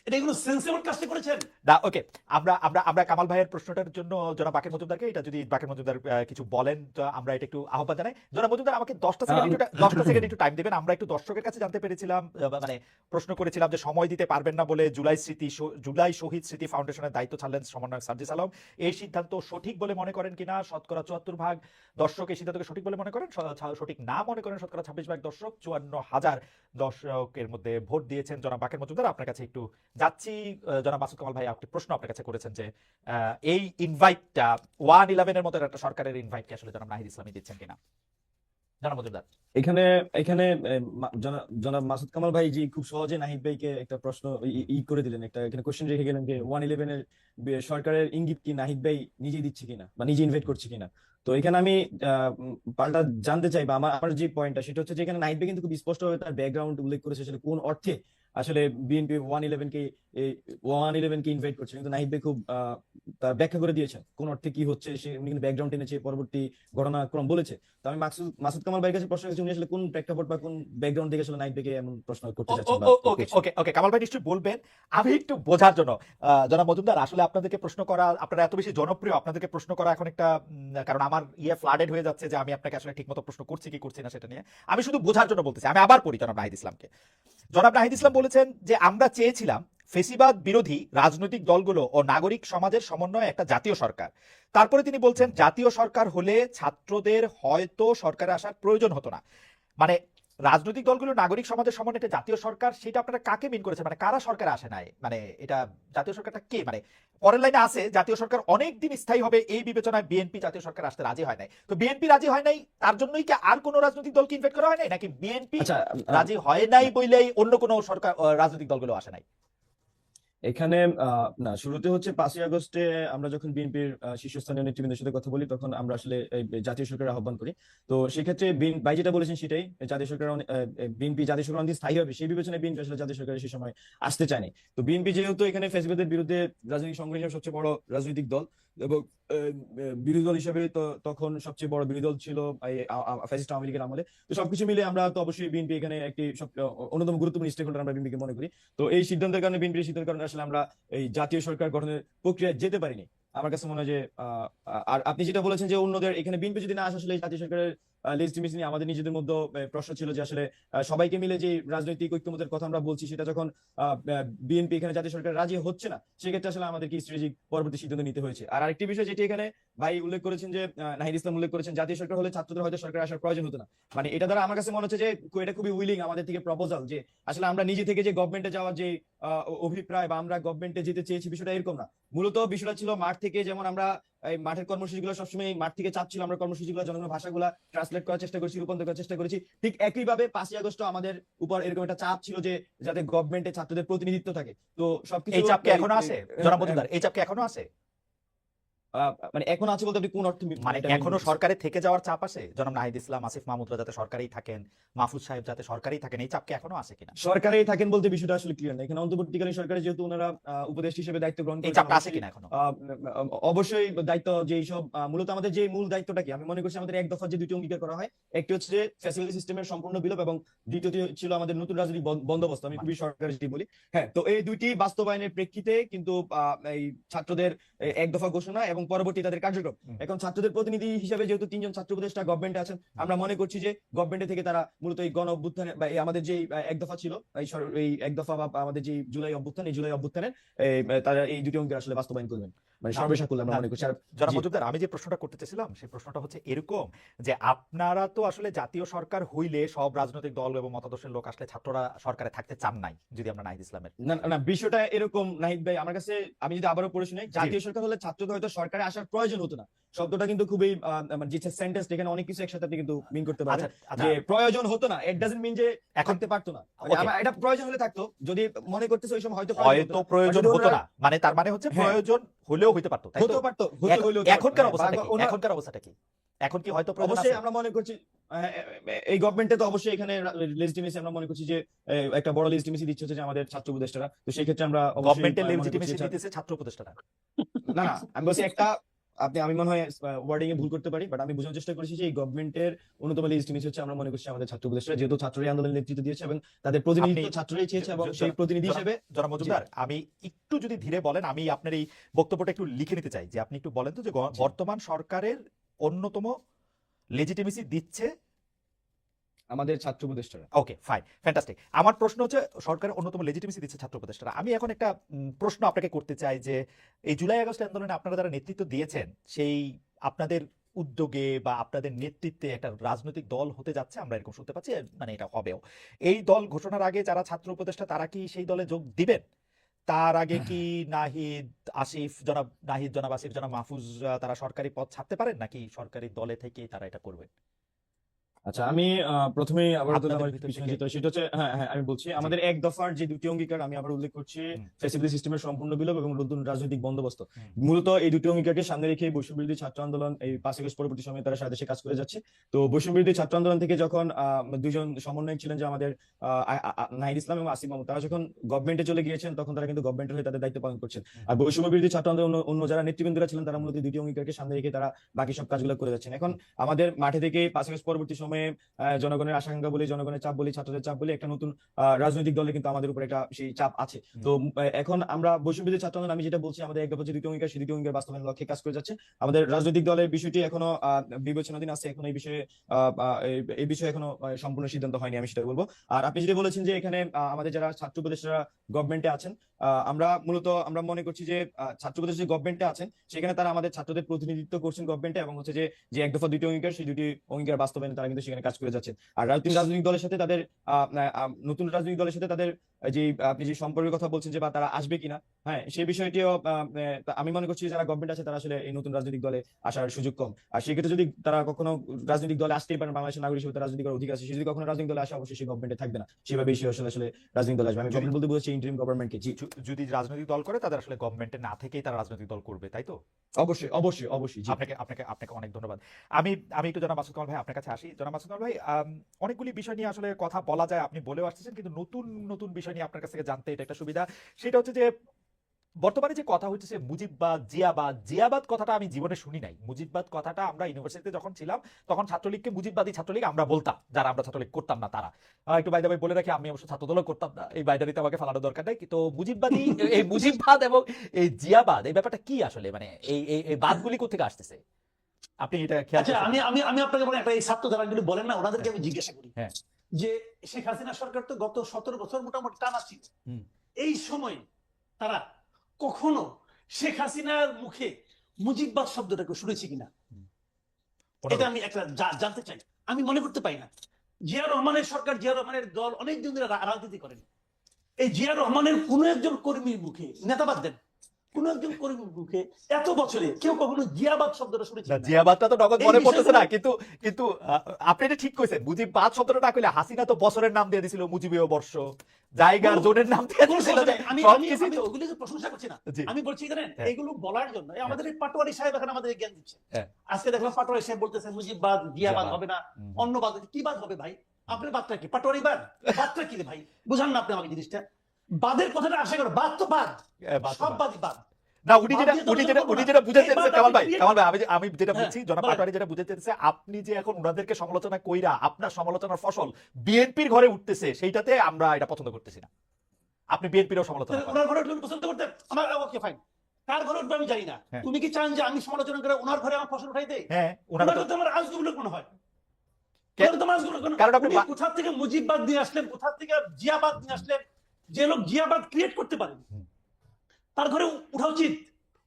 এটা এগুলো সেন্সেবল কাজটা করেছেন। না, ওকে, আমরা আমরা আমরা কামাল ভাইয়ের প্রশ্নটার জন্য জনাব বাকের মজুমদারকে, এটা যদি বাকের মজুমদার কিছু বলেন তো আমরা এটা একটু আহ্বান জানাই। জনাব মজুমদার, আমাকে 10টা সেকেন্ড একটু টাইম দেবেন। আমরা একটু দর্শকের কাছে জানতে পেরেছিলাম, মানে প্রশ্ন করেছিলাম যে সময় দিতে পারবেন না বলে জুলাই শহীদ স্মৃতি ফাউন্ডেশনের দায়িত্ব ছাড়লেন সমন্বয়ক সার্জিস আলম। এই সিদ্ধান্ত সঠিক বলে মনে করেন কিনা? শতকরা 74% দর্শক এই সিদ্ধান্তকে সঠিক বলে মনে করেন, সঠিক না মনে করেন শতকরা 26% দর্শক। 54,000 দর্শকের মধ্যে ভোট দিয়েছেন। জনাব বাকের মজুমদার, আপনার কাছে একটু যাচ্ছি। জনাব মাসুদ কামাল ভাই একটি প্রশ্ন আপনার কাছে করেছেন যে এই ইনভাইটটা 111 এর মতো একটা সরকারের ইনভাইটকে আসলে জনাব নাহিদ ইসলামী দিচ্ছেন কিনা? জনাব মজুমদার। এখানে এখানে জনাব মাসুদ কামাল ভাই জি খুব সহজে নাহিদ ভাইকে একটা প্রশ্ন করে দিলেন, একটা এখানে কোশ্চেন রেখে গেলেন যে 111 এর সরকারের ইঙ্গিত কি নাহিদ ভাই নিজেই দিচ্ছে কিনা বা নিজে ইনভাইট করছে কিনা। তো এখানে আমি পাল্টা জানতে চাই বা আমার যে পয়েন্টটা সেটা হচ্ছে যে এখানে নাহিদ ভাই কিন্তু খুব স্পষ্টভাবে তার ব্যাকগ্রাউন্ড উল্লেখ করেছে আসলে কোন অর্থে আসলে বিএনপি 111 কে ইনভাইট করছে, কিন্তু নাহিদ ভাই খুব তার ব্যাখ্যা করে দিয়েছেন কোন অর্থে কি হচ্ছে, সে উনি কিন্তু ব্যাকগ্রাউন্ড টেনেছে, পরবর্তী ঘটনাক্রম বলেছে। তো আমি মাসুদ কামাল ভাইয়ের কাছে প্রশ্ন করছি উনি আসলে কোন প্রেক্ষাপট বা কোন ব্যাকগ্রাউন্ড থেকে আসলে নাহিদ ভাইকে এমন প্রশ্ন করতে চাচ্ছেন বা ওকে ওকে ওকে, কামাল ভাই নিশ্চয়ই বলবেন। আমি একটু বোঝার জন্য, জনাব মজুমদার, আসলে আপনাদেরকে প্রশ্ন করা, আপনারা এত বেশি জনপ্রিয়, আপনাদেরকে প্রশ্ন করা এখন একটা কারণ আমার ফ্লাডেড হয়ে যাচ্ছে যে আমি আপনাকে আসলে ঠিকমতো প্রশ্ন করছি কি করছি না সেটা নিয়ে। আমি শুধু বোঝার জন্য বলতেছি। আমি আবার পড়ি জনাব নাহিদ ইসলামকে। জনাব নাহিদ ইসলাম বলেছেন যে আমরা চেয়েছিলাম ফেসিবাদ বিরোধী রাজনৈতিক দলগুলো ও নাগরিক সমাজের সমন্বয়ে একটা জাতীয় সরকার। তারপরে তিনি বলছেন জাতীয় সরকার হলে ছাত্রদের হয়তো সরকারে আসার প্রয়োজন হতো না। মানে রাজনৈতিক দলগুলো নাগরিক সমাজের সমন্বয়ে একটা জাতীয় সরকার, সেটা আপনারা কাকে মিন করেছেন? মানে কারা সরকারে আসে নাই? মানে এটা জাতীয় সরকারটা কে? মানে পরের লাইনে আছে জাতীয় সরকার অনেক দিন স্থায়ী হবে এই বিবেচনায় বিএনপি জাতীয় সরকার আসতে রাজি হয় নাই। তো বিএনপি রাজি হয় নাই, তার জন্যই কি আর কোনো রাজনৈতিক দলকে ইনভাইট করা হয় নাই, নাকি বিএনপি আচ্ছা রাজি হয় নাই বইলেই অন্য কোনো সরকার রাজনৈতিক দলগুলো আসে নাই? এখানে না, শুরুতে হচ্ছে 5ই আগস্টে আমরা যখন বিএনপির শীর্ষস্থানীয় নেতৃবৃন্দের সাথে কথা বলি তখন আমরা আসলে এই জাতীয় সরকারের আহ্বান করি। তো সেক্ষেত্রে ভাই যেটা বলেছেন সেটাই, জাতীয় সরকার বিএনপি জাতীয় সরকার অনেক স্থায়ী হবে সেই বিবেচনায় বিএনপি আসলে জাতীয় সরকারের সেই সময় আসতে চায়নি। তো বিএনপি যেহেতু এখানে ফ্যাসিবাদের বিরুদ্ধে রাজনৈতিক সংগ্রাম হিসেবে সবচেয়ে বড় রাজনৈতিক দল এবং বিরোধী দল হিসেবে তো তখন সবচেয়ে বড় বিরোধী দল ছিল ফ্যাসিস্ট আওয়ামী লীগের আমলে। তো সবকিছু মিলে আমরা তো অবশ্যই বিএনপি এখানে একটি অন্যতম গুরুত্বপূর্ণ স্টেক হোল্ডার আমরা বিএনপিকে মনে করি। তো এই সিদ্ধান্তের কারণে বিএনপির সিদ্ধান্তের কারণে আসলে আমরা এই জাতীয় সরকার গঠনের প্রক্রিয়ায় যেতে পারিনি। আমার কাছে মনে হয় যে আর আপনি যেটা বলেছেন যে অন্যদের এখানে বিএনপি যদি না আসে আসলে জাতীয় সরকারের লেজিটিমেসি নিয়ে আমাদের নিজেদের মধ্যে প্রশ্ন ছিল যে আসলে সবাইকে মিলে যে রাজনৈতিক ঐক্যমতের কথা আমরা বলছি সেটা যখন বিএনপি এখানে জাতীয় সরকার রাজি হচ্ছে না সেক্ষেত্রে আসলে আমাদের কি স্ট্র্যাটেজিক পরবর্তী সিদ্ধান্ত নিতে হয়েছে। আর আরেকটি বিষয় যেটি এখানে ভাই উল্লেখ করেছেন যে নাহিদ ইসলাম উল্লেখ করেছেন জাতীয় সরকার হলে ছাত্রদের হয়তো সরকার আসার প্রয়োজন হতো না। মানে এটা দ্বারা আমার কাছে মনে হচ্ছে যে এটা খুবই উইলিং আমাদের থেকে প্রপোজাল যে আসলে আমরা নিজে থেকে যে গভর্নমেন্টে যাওয়ার যে অভিপ্রায় বা আমরা গভর্নমেন্টে যেতে চেয়েছি বিষয়টা এরকম না। মূলত বিষয়টা ছিল মাঠ থেকে, যেমন আমরা এই মাঠের কর্মসূচিগুলো সবসময় মাঠ থেকে চাপ ছিল, আমরা কর্মসূচিগুলো জনগণের ভাষাগুলো ট্রান্সলেট করার চেষ্টা করেছি, রূপান্তর করার চেষ্টা করেছি। ঠিক একইভাবে 5ই আগস্ট আমাদের উপর এরকম একটা চাপ ছিল যে যাতে গভর্নমেন্টে ছাত্রদের প্রতিনিধিত্ব থাকে। তো সবকিছু এই চাপ কি এখনো আছে জনাব মজুমদার? এই চাপ কি এখনো আছে? মানে এখন আছে বলতে আপনি কোন অর্থে মানে এখনো সরকারে থেকে যাওয়ার চাপ আছে? জনাব নাহিদ ইসলাম, আসিফ মাহমুদরা যাতে সরকারেই থাকেন, মাহফুজ সাহেব যাতে সরকারেই থাকেন, এই চাপ কি এখনো আছে কিনা? সরকারেই থাকেন বলতে বিষয়টা আসলে ক্লিয়ার না। এখানে অন্তর্বর্তীকালীন সরকারে যেহেতু ওনারা উপদেষ্টা হিসেবে দায়িত্ব গ্রহণ এই করেছেন, চাপটা আছে কিনা এখনো? অবশ্যই দায়িত্ব যে সব মূলত আমাদের যে মূল দায়িত্বটা কি আমি মনে করছি আমাদের এক দফা যে দুটি অঙ্গীকার করা হয়, একটি হচ্ছে যে ফ্যাসিলিটি সিস্টেমের সম্পূর্ণ বিলোপ এবং দ্বিতীয়টি ছিল আমাদের নতুন রাজনৈতিক বন্দোবস্ত। আমি খুবই সরকারি যেটি বলি, হ্যাঁ। তো এই দুইটি বাস্তবায়নের প্রেক্ষিতে কিন্তু এই ছাত্রদের এক দফা ঘোষণা এবং পরবর্তী তাদের কার্যক্রম। এখন ছাত্রদের প্রতিনিধি হিসেবে যেহেতু 3জন ছাত্র উপদেষ্টা গভর্নমেন্টে আছেন, আমরা মনে করছি যে গভর্নমেন্ট থেকে তারা মূলত এই গণ অভ্যুত্থানে বা আমাদের যে এক দফা ছিল এই এক দফা বা আমাদের যে জুলাই অভ্যুত্থান, এই জুলাই অভ্যুত্থানের তারা এই দুটি অঙ্কের আসলে বাস্তবায়ন করবেন, মানে সর্বসাকুল্য আমরা মনে করছি। আর জনাব মজুমদার, আমি যে প্রশ্নটা করতে চাইছিলাম সেই প্রশ্নটা হচ্ছে এরকম যে আপনারা তো আসলে জাতীয় সরকার হইলে সব রাজনৈতিক দল এবং মতাদর্শের লোক আসলে ছাত্ররা সরকারে থাকতে চান নাই, যদি আমরা নাহিদ ইসলামের না না বিষয়টা এরকম নাহিদ ভাই, আমার কাছে আমি যদি আবারও পড়ে শুনি, জাতীয় সরকার হলে ছাত্রদের হয়তো সরকারে আসার প্রয়োজন হতো না শব্দটা কিন্তু খুবই যে সেন্টেন্স এখানে অনেক কিছু একসাথে আপনি কিন্তু মিন করতে পারেন। যে প্রয়োজন হতো না ইট ডাজন্ট মিন যে এখন পারতো না, এটা প্রয়োজন হলে থাকতো, যদি মনে করতেছে ওই সময় হয়তো প্রয়োজন হতো না, মানে তার মানে হচ্ছে প্রয়োজন হলেও হইতে পারতো, তাই তো? এখনকার অবস্থাটা কি? এখন কি হয়তো অবশ্যই আমরা মনে করছি এই গভর্নমেন্টে তো অবশ্যই এখানে লেজিটিমেসি আমরা মনে করছি যে একটা বড় লেজিটিমেসি দিচ্ছে হচ্ছে আমাদের ছাত্র উপদেষ্টারা। তো সেই ক্ষেত্রে আমরা গভর্নমেন্টের লেজিটিমেসি দিতেছে ছাত্র উপদেষ্টারা। না না আমি বলছি একটা আমি মনে হয় ওয়ার্ডিং এ ভুল করতে পারি, বাট আমি বোঝানোর চেষ্টা করেছি যে এই গভর্নমেন্টের অন্যতম লিজিটিমেসি হচ্ছে আমরা মনে করছি আমাদের ছাত্র উপদেষ্টা, যেহেতু ছাত্রই আন্দোলনের নেতৃত্ব দিয়েছে এবং তাদের প্রতিনিধিত্ব আপনি- ছাত্ররাই চেয়েছে এবং জ- সেই জ- প্রতিনিধি জনাব- হিসেবে জনাব মজুমদার, আমি একটু যদি ধীরে বলেন, আমি আপনার এই বক্তব্যটা একটু লিখে নিতে চাই, যে আপনি একটু বলেন তো যে বর্তমান সরকারের অন্যতম লেজিটিমেসি দিচ্ছে। আমাদের ছাত্র উপদেষ্টারা। ওকে, ফাইন, ফ্যান্টাস্টিক। আমার প্রশ্ন হচ্ছে সরকারের অন্যতম লেজিটিমেসি দিচ্ছে ছাত্র উপদেষ্টারা। আমি এখন একটা প্রশ্ন আপনাকে করতে চাই যে এই জুলাই আগস্ট আন্দোলনে আপনারা যারা নেতৃত্ব দিয়েছেন, সেই আপনাদের উদ্যোগে বা আপনাদের নেতৃত্বে একটা রাজনৈতিক দল হতে যাচ্ছে, আমরা এরকম শুনতে পাচ্ছি, মানে এটা হবেও। এই দল ঘোষণার আগে যারা ছাত্র উপদেষ্টা তারা কি সেই দলে যোগ দিবেন? তার আগে কি নাহিদ আসিফ, জনাব আসিফ, জনাব মাহফুজ তারা সরকারি পদ ছাড়তে পারেন, নাকি সরকারি দলে থেকে তারা এটা করবেন? আচ্ছা, আমি প্রথমেই আবার আপনাদের আমার ভিতর পিছনে থেকে- যেতে হয় সেটা হচ্ছে, হ্যাঁ আমি বলছি, আমাদের এক দফার যে দুটি অঙ্গীকার আমি আবার উল্লেখ করছি, ফ্যাসিলিটি সিস্টেমের সম্পূর্ণ বিলোপ এবং নতুন রাজনৈতিক বন্দোবস্ত। মূলত এই দুটি অঙ্গীকারকে সামনে রেখে বৈষম্যবিরোধী ছাত্র আন্দোলন এই 5 আগস্ট পরবর্তী সময়ে তারা সারা দেশে কাজ করে যাচ্ছে। তো বৈষম্যবিরোধী ছাত্র আন্দোলন থেকে যখন দুইজন সমন্বয়ক ছিলেন, যে আমাদের নাহিদ ইসলাম এবং আসিফ মাহমুদ, তারা যখন গভর্নমেন্টে চলে গিয়েছেন তখন তারা কিন্তু গভর্নমেন্টের হয়ে তাদের দায়িত্ব পালন করছেন। আর বৈষম্যবিরোধী ছাত্র আন্দোলন অন্য যারা নেতৃবৃন্দরা ছিলেন তারা মূলত দুটি অঙ্গীকারকে সামনে রেখে তারা বাকি সব কাজগুলো করে যাচ্ছেন। এখন আমাদের মাঠে থেকে 5 আগস্ট পরবর্তী সময়ে জনগণের আশঙ্কা বলি, জনগণের চাপ বলি, ছাত্রদের চাপ বলি, একটা নতুন রাজনৈতিক দলে কিন্তু আমাদের উপর একটা সেই চাপ আছে। তো এখন আমরা বৈষম্যবিরোধী ছাত্র আন্দোলন, আমি যেটা বলছি, আমাদের এক দফা যে দুটি অঙ্গীকার, সেই দুটি অঙ্গীকার বাস্তবায়নের লক্ষ্যে কাজ করে যাচ্ছে। আমাদের রাজনৈতিক দলের বিষয়টি এখনো বিবেচনাধীন আছে, এখন এই বিষয়ে এখনো সম্পূর্ণ সিদ্ধান্ত হয়নি, আমি সেটা বলবো। আর আপনি যেটা বলেছেন যে এখানে আমাদের যারা ছাত্র উপদেষ্টারা গভর্নমেন্টে আছেন, আমরা মনে করছি যে ছাত্র উপদেষ্টা গভর্নমেন্টে আছেন সেখানে তারা আমাদের ছাত্রদের প্রতিনিধিত্ব করছেন গভর্নমেন্টে, এবং হচ্ছে যে এক দফা দুটি অঙ্গীকার, সেই দুটি অঙ্গীকার বাস্তবায়নে তারা কিন্তু সেখানে কাজ করে যাচ্ছেন। আর রাজনৈতিক দলের সাথে তাদের নতুন রাজনৈতিক দলের সাথে তাদের যে আপনি যে সম্পর্কের কথা বলছেন যে বা তারা আসবে কিনা, হ্যাঁ সেই বিষয়টিও আমি মনে করছি যারা গভর্নমেন্ট আছে তারা আসলে এই নতুন রাজনৈতিক দলে আসার সুযোগ কম। আর সেক্ষেত্রে যদি তারা কখনো রাজনৈতিক দলে আসতেই পারেন, বাংলাদেশের নাগরিক হিসেবে তারা রাজনৈতিক করার অধিকার আছে, সে যদি কখনো রাজনৈতিক দলে আসে অবশ্যই সেই গভর্নমেন্টে থাকবে না, সেভাবেই সে আসলে রাজনৈতিক দলে আসবে। আমি গভর্নমেন্ট বলতে বুঝছি ইন্টারিম গভর্নমেন্টকে। জি, যদি রাজনৈতিক দল করে তাদের আসলে গভর্নমেন্টে না থেকেই তারা রাজনৈতিক দল করবে, তাই তো? অবশ্যই অবশ্যই অবশ্যই। জি, আপনাকে অনেক ধন্যবাদ। আমি একটু জনাব মাসুদ কামাল ভাই আপনার কাছে আসি। জনাব মাসুদ কামাল ভাই, অনেকগুলি বিষয় নিয়ে আসলে কথা বলা যায়, আপনি বলেও আসতেছেন, কিন্তু নতুন নতুন বিষয় নিয়ে আপনার কাছ থেকে জানতে এটা একটা সুবিধা। সেটা হচ্ছে যে বর্তমানে যে কথা হচ্ছে মুজিববাদ, জিয়াবাদ কথাটা আমি জীবনে শুনি নাই। মুজিববাদ কথাটা আমরা ইউনিভার্সিটিতে যখন ছিলাম তখন ছাত্রলীগকে মুজিববাদী ছাত্রলীগ আমরা বলতাম, যারা আমরা ছাত্রলীগ করতাম না তারা। একটু বাইদা ভাই বলে রাখি, আমি অবশ্য ছাত্রদলও করতাম না, এই বাইদারিতে আমাকে ফালানোর দরকার নাই। তো মুজিববাদী এই মুজিববাদ এবং এই জিয়াবাদ, এই ব্যাপারটা কি আসলে, মানে এই বাদগুলি কোথেকে আসতেছে, আপনি এটা খেয়াল আচ্ছা, করছেন? আমি আমি আপনাকে বলেন, একটা এই ছাত্র যারা এগুলো বলেন না, ওনাদেরকে আমি জিজ্ঞাসা করি হ্যাঁ। যে শেখ হাসিনা সরকার তো গত 17 বছর মোটামুটি টানা ছিল, এই সময় তারা কখনো শেখ হাসিনার মুখে মুজিববাদ শব্দটাকে শুনেছি কিনা, এটা আমি একটা জানতে চাই। আমি মনে করতে পাই না। জিয়া রহমানের সরকার, জিয়া রহমানের দল অনেক দিন ধরে রাজনীতি করেন। এই জিয়া রহমানের কোন একজন কর্মীর মুখে, নেতাবাদ দেন, কোন একজন কর্মীর মুখে এত বছরে কেউ কখনো জিয়াবাদ শব্দটা শুনেছে না, কিনা? জিয়াবাদটা তো নগদ এই মনে পড়তেছে না, বিষয়গুলো- কিন্তু আপনি এটা ঠিক কইছেন। মুজিববাদ শব্দটা না কইলে হাসিনা তো বছরের নাম দিয়ে দিছিল, মুজিবীয় বর্ষ, জায়গার জোনের নাম দিয়ে কোনো দিছিল, সমস্যা নেই। আমি সবকিছুই তো। ওগুলোকে প্রশংসা করছি না, জি। আমি বলছি জানেন হ্যাঁ। এগুলো বলার জন্য আমাদের এই পাটোয়ারি সাহেব এখন আমাদের জ্ঞান দিচ্ছে। হ্যাঁ। আজকে দেখলাম পাটোয়ারি সাহেব বলতেছে মুজিববাদ, জিয়াবাদ হবে না, হুম। অন্য বাদ। কি বাদ হবে ভাই? আপনার বাদটা কি? পাটোয়ারি বাদ? বাদটা কি রে ভাই? বুঝান না আপনি আমাকে জিনিসটা। বাদের কথাটা আশা করো, বাদ তো বাদ, বাদ তো সব বাদ। বাদই বাদ। না, উনি যেটা বুঝে চেয়েছে কামাল ভাই, আমি যেটা হ্যাঁ, বলছি, জনাব বলেন। পাটোয়ারি যেটা বুঝে চেয়েছে, আপনি যে এখন ওনাদেরকে সমালোচনা কইরা আপনার সমালোচনার ফসল বিএনপির ঘরে উঠতেছে, সেইটাতে আমরা এটা পছন্দ করতেছি না। আপনি বিএনপিরও সমালোচনা করেন। ওনার ঘরে উঠলে পছন্দ করতেন, আমার ওকে ফাইন। কার ঘরে উঠবে আমি জানি না। হ্যাঁ। তুমি কি চান যে আমি সমালোচনা করে ওনার ঘরে আমার ফসল উঠাই দেই? হ্যাঁ, ওনারা ওনার তো তো আমার আজগুলো মনে হয়। কে- ওনার তো আজগুলো কোনো- কারণ আপনি উনি কোথা থেকে মুজিববাদ নিয়ে আসলেন, কোথা থেকে জিয়াবাদ নিয়ে আসলেন? যে লোক জিয়াবাদ ক্রিয়েট করতে পারেন হুম। তার ঘরে উঠা উচিত।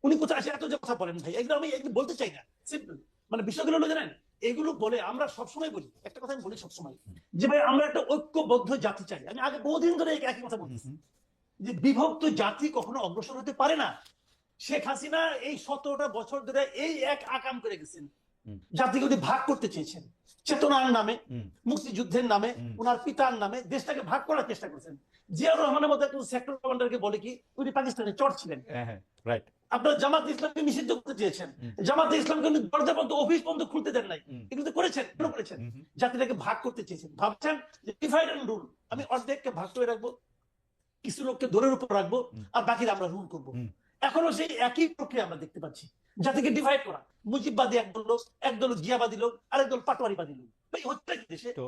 উনি কোথায় আসে এত যে কথা বলেন ভাই, এগুলো আমি এগুলো বলতে চাই না। সিম্পল মানে বিষয়গুলো হলো জানেন, এগুলো বলে আমরা সবসময় বলি একটা কথা, আমি বলি সবসময় যে ভাই আমরা একটা ঐক্যবদ্ধ জাতি চাই। আমি আগে বহুদিন ধরে একই কথা বলতেছি যে বিভক্ত জাতি কখনো অগ্রসর হতে পারে না। শেখ হাসিনা এই 17টা বছর ধরে এই এক আকাম করে গেছেন। জাতিকে উনি ভাগ করতে চেয়েছেন, চেতনার নামে, মুক্তিযুদ্ধের নামে, ওনার পিতার নামে দেশটাকে ভাগ করার চেষ্টা করেছেন। জিয়াউর রহমানের মতো একটা সেক্টর কমান্ডারকে বলে কি উনি পাকিস্তানে চর ছিলেন। রাইট। আপনার জামাত ইসলামকে নিষিদ্ধ করতে চেয়েছেন, জামাত ইসলামকে উনি দরজা বন্ধ, অফিস বন্ধ খুলতে দেন নাই। এগুলো তো করেছেন, কেন করেছেন? জাতিটাকে ভাগ করতে চেয়েছেন। ভাবছেন যে ডিভাইড এন্ড রুল, আমি অর্ধেককে ভাগ করে রাখবো, কিছু লোককে দৌড়ের উপর রাখবো, আর বাকিরা আমরা রুল করবো। এখনো সেই একই প্রক্রিয়া আমরা দেখতে পাচ্ছি, জাতিকে ডিভাইড করা। মুজিববাদী একদল লোক, একদল জিয়াবাদী লোক, আরেকদল পাটোয়ারিবাদী লোক। ভাই হচ্ছে কি দেশে? তো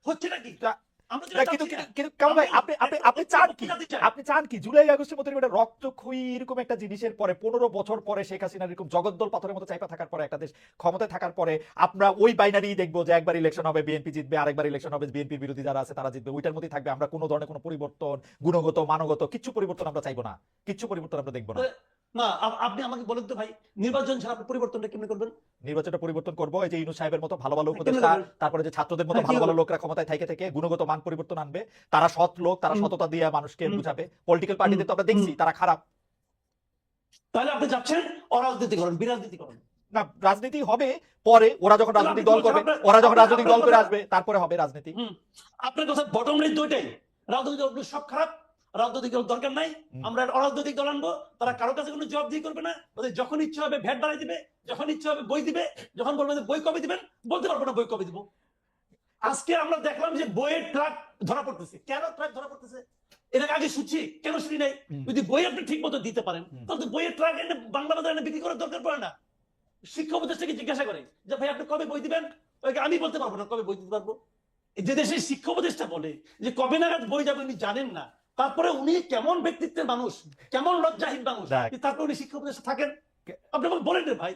হচ্ছে নাকি? তা- আমরা না, যেটা কিন্তু চাচ্ছি না। কিন্তু কামাল ভাই আপনি আপনি আপনি চান কি? জাতি চাই। আপনি চান কি জুলাই আগস্টের মতো একটা রক্তক্ষয়ী এরকম একটা জিনিসের পরে 15 বছর পরে শেখ হাসিনার এরকম জগদ্দল পাথরের মতো চাইপা থাকার পরে একটা দেশ ক্ষমতায় থাকার পরে আমরা ওই বাইনারি দেখবো যে একবার ইলেকশন হবে বিএনপি জিতবে, আরেকবার ইলেকশন হবে বিএনপির বিরোধী যারা আছে তারা জিতবে, ওইটার মধ্যেই থাকবে। আমরা কোনো ধরনের কোনো পরিবর্তন, গুণগত মানগত কিচ্ছু পরিবর্তন আমরা চাইবো না, কিচ্ছু পরিবর্তন আমরা দেখবো না। না, আপনি আমাকে বলেন তো ভাই, নির্বাচন ছাড়া আপনি পরিবর্তনটা কেমনে করবেন? নির্বাচনটা পরিবর্তন করবো এই যে ইউনূস সাহেবের মতো ভালো ভালো কেমনে উপদেষ্টা, করবেন? তারপরে যে ছাত্রদের মতো হ্যাঁ, ভালো কি ভালো হবে? লোকরা ক্ষমতায় থেকে থেকে গুণগত মান পরিবর্তন আনবে। তারা সৎ লোক, তারা হুম। সততা দিয়ে মানুষকে হুম। বুঝাবে। পলিটিক্যাল পার্টিদের তো আমরা দেখছি হুম। তারা খারাপ। তাহলে আপনি যাচ্ছেন অরাজনীতিকরণ, বিরাজনীতিকরণ। না, রাজনীতি হবে পরে, ওরা যখন তাহলে রাজনৈতিক আপনি দল করবে, আপনার- ওরা যখন আপনার- রাজনৈতিক দল করে আপনার- আসবে তারপরে হবে রাজনীতি। হুম। আপনার কথা বটম লাইন দুইটাই, রাজনৈতিক দলগুলো সব খারাপ, রাজনৈতিক দল দরকার নাই, হুম। আমরা অরাজনৈতিক দল আনবো, তারা কারো কাছে কোনো জবাব দিয়ে করবে না, ওদের যখন ইচ্ছা হবে ভ্যাট বাড়াই দিবে, যখন ইচ্ছা হবে বই দিবে, যখন বলবে যে বই কবে দিবেন বলতে পারবো না বই কবে দিব। আজকে আমরা দেখলাম যে বইয়ের ট্রাক ধরা পড়তেছে। কেন ট্রাক ধরা পড়তেছে? এর আগে শুনছি, কেন শুনি নাই? হুম। যদি বই আপনি ঠিক মতো দিতে পারেন হুম। তাহলে তো বইয়ের ট্রাক এনে বাংলা বাজারে এনে বিক্রি করার দরকার পড়ে না। শিক্ষা উপদেষ্টাকে জিজ্ঞাসা করে যে ভাই আপনি কবে বই দিবেন, ওকে আমি বলতে পারবো না কবে বই দিতে পারবো। যে দেশের শিক্ষা উপদেষ্টা বলে যে কবে নাগাদ বই যাবে উনি জানেন না, তারপরে উনি কেমন ব্যক্তিত্বের মানুষ, কেমন লজ্জাহীন মানুষ, দেখ। যে তারপরে উনি শিক্ষা উপদেষ্টা থাকেন। আপনি আমাকে বলেন রে ভাই,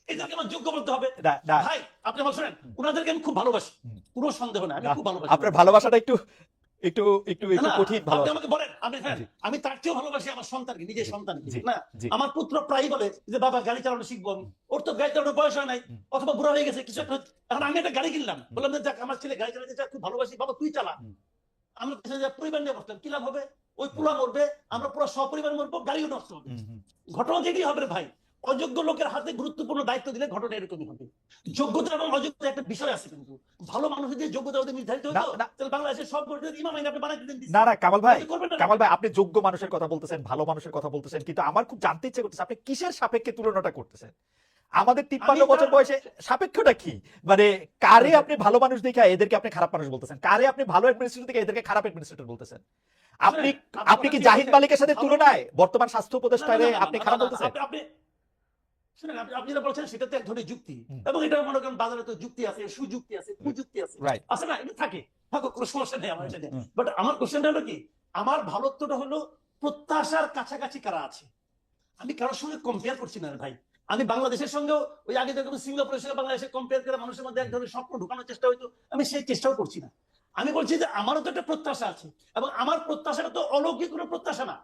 এদেরকে আমার যোগ্য বলতে হবে? না, ভাই আপনি আমার শোনেন, ওনাদেরকে আমি খুব ভালোবাসি, হুম। কোনো সন্দেহ নাই, আমি না, খুব ভালোবাসি। আপনার ভালোবাসাটা একটু একটু একটু একটু না, কঠিন আপনি ভালোবাসা। আমাকে বলেন, আমি জি। আমি তার চেয়েও ভালোবাসি আমার সন্তানকে, নিজের সন্তানকে। জি, না, জি। আমার পুত্র প্রায়ই বলে যে বাবা গাড়ি চালানো শিখবো আমি। ওর তো গাড়ি চালানোর বয়স হয় নাই, হুম। অথবা বুড়া হয়ে গেছে কিছু একটা। এখন আমি একটা গাড়ি কিনলাম, বললাম যে যাক আমার ছেলে গাড়ি চালাতে চায়, খুব ভালোবাসি, বাবা তুই চালা। হুম। আমরা পেছনে যা পরিবার নিয়ে বসলাম, কি লাভ হবে? ওই পোলা মরবে, আমরা পুরো সপরিবার মরবো, গাড়িও নষ্ট হবে। হুম, হুম। ঘটনা যেটি হবে রে ভাই, অযোগ্য লোকের হাতে গুরুত্বপূর্ণ দায়িত্ব দিলে ঘটনা এরকমই হবে। যোগ্যতা এবং অযোগ্যতা একটা বিষয় আছে, কিন্তু ভালো মানুষের যে যোগ্যতা ওদের নির্ধারিত হতো, না, না। তাহলে বাংলাদেশের সব ঘটনা ইমাম আইন আপনি বানাই দিতেন। না, কামাল ভাই, করবেন না। কামাল ভাই আপনি যোগ্য মানুষের কথা বলতেছেন, ভালো মানুষের কথা বলতেছেন, কিন্তু আমার খুব জানতে ইচ্ছে করতেছে আপনি কিসের সাপেক্ষে তুলনাটা করতেছেন? আমাদের 53 আমি বছর তার- বয়সে সাপেক্ষটা কি? মানে কারে আপনি ভালো মানুষ দেখে এদেরকে আপনি খারাপ মানুষ বলতেছেন, কারে আপনি ভালো অ্যাডমিনিস্ট্রেটর দেখে এদেরকে খারাপ অ্যাডমিনিস্ট্রেটর বলতেছেন? আপনি আপনি কি জাহিদ মালিকের সাথে তুলনায় বর্তমান স্বাস্থ্য উপদেষ্টারে আপনি খারাপ বলতেছেন? আপনি শুনেন, আপনি যেটা বলছেন সেটা তো এক ধরনের যুক্তি, হুম। এবং এটা মনে করেন বাজারে তো যুক্তি আছে, সুযুক্তি আছে, কুযুক্তি আছে, রাইট। আছে না? এটা থাকে, থাকুক, কোনো সমস্যা নেই আমার এটা নিয়ে। হুম। বাট আমার কোশ্চেনটা হলো কি, আমার ভালোত্বটা হলো প্রত্যাশার কাছাকাছি কারা আছে। আমি কারোর সঙ্গে কম্পেয়ার করছি না রে ভাই। আমি বাংলাদেশের সঙ্গেও ওই আগে যেরকম সিঙ্গাপুরের সঙ্গে বাংলাদেশে কম্পেয়ার করে মানুষের মধ্যে এক ধরনের স্বপ্ন ঢুকানোর চেষ্টা হইতো, আমি সেই চেষ্টাও করছি না। আমি বলছি যে আমারও তো একটা প্রত্যাশা আছে, এবং আমার প্রত্যাশাটা তো অলৌকিক কোনো প্রত্যাশা না।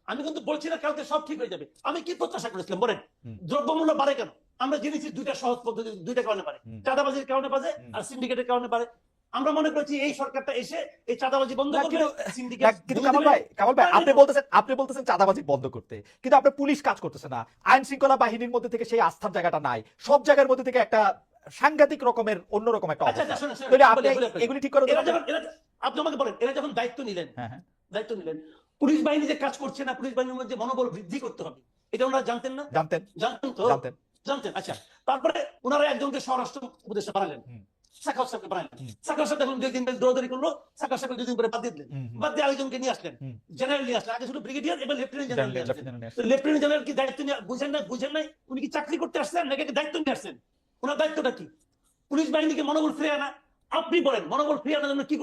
আমি কিন্তু বলছি না কালকে সব ঠিক হয়ে যাবে। আমি কি প্রত্যাশা করেছিলাম বলেন? হুম। দ্রব্যমূল্য বাড়ে কেন? আমরা জেনেছি দুইটা সহজ পদ্ধতি, দুইটা কারণে বাড়ে, হুম। চাঁদাবাজির কারণে বাড়ে হুম। আর সিন্ডিকেটের কারণে বাড়ে। আমরা মনে করছি এই সরকারটা এসে এই চাঁদাবাজি বন্ধ না, করবে, কিন্তু syndicate কিন্তু ভেঙে কামাল দিবে। ভাই আপনি বলতেছেন চাঁদাবাজি বন্ধ করতে, কিন্তু আপনার পুলিশ কাজ করতেছে না, আইন শৃঙ্খলা বাহিনীর মধ্যে থেকে সেই আস্থার জায়গাটা নাই, সব জায়গার মধ্যে থেকে একটা সাংঘাতিক রকমের অন্যরকম একটা আচ্ছা, অবস্থা। শোনেন, শোনেন, তাহলে আপনি বলি, বলি। এগুলি ঠিক করে এরা দেবেন? যখন আপনি আমাকে বলেন, এরা যখন দায়িত্ব নিলেন, হ্যাঁ, হ্যাঁ। দায়িত্ব নিলেন, পুলিশ বাহিনী যে কাজ করছে না, পুলিশ বাহিনীর মধ্যে মনোবল বৃদ্ধি করতে হবে, এটা ওনারা জানতেন না? জানতেন, জানতেন তো? জানতেন। জানতেন। আচ্ছা, তারপরে ওনারা একজনকে স্বরাষ্ট্র উপদেষ্টা বানালেন, হুম। সাখাওয়াত সাহেবকে বানালেন। হুম। সাখাওয়াত সাহেব দেখুন 2 দিন বেশ দৌড়াদৌড়ি করলো, সাখাওয়াত সাহেব 2 দিন পরে বাদ দিয়ে দিলেন। হুম, হুম। বাদ দিয়ে আরেকজনকে নিয়ে আসলেন, হুম। জেনারেল নিয়ে আসলেন। আগে শুধু ব্রিগেডিয়ার, এবার লেফটেন্যান্ট জেনারেল নিয়ে আসলেন। লেফটেন্যান্ট নিয়ে আসলেন। লেফটেন্যান্ট জেনারেল কি দায়িত্ব নিয়ে বুঝেন নাই উনি কি চাকরি করতে আসছেন নাকি দায়িত্ব নিয়ে আসছেন? ওনার দায়িত্বটা কি? পুলিশ বাহিনীকে মনোবল ফিরিয়ে আনা। আপনি বলেন মনোবল ফিরিয়ে আনার জন্য কি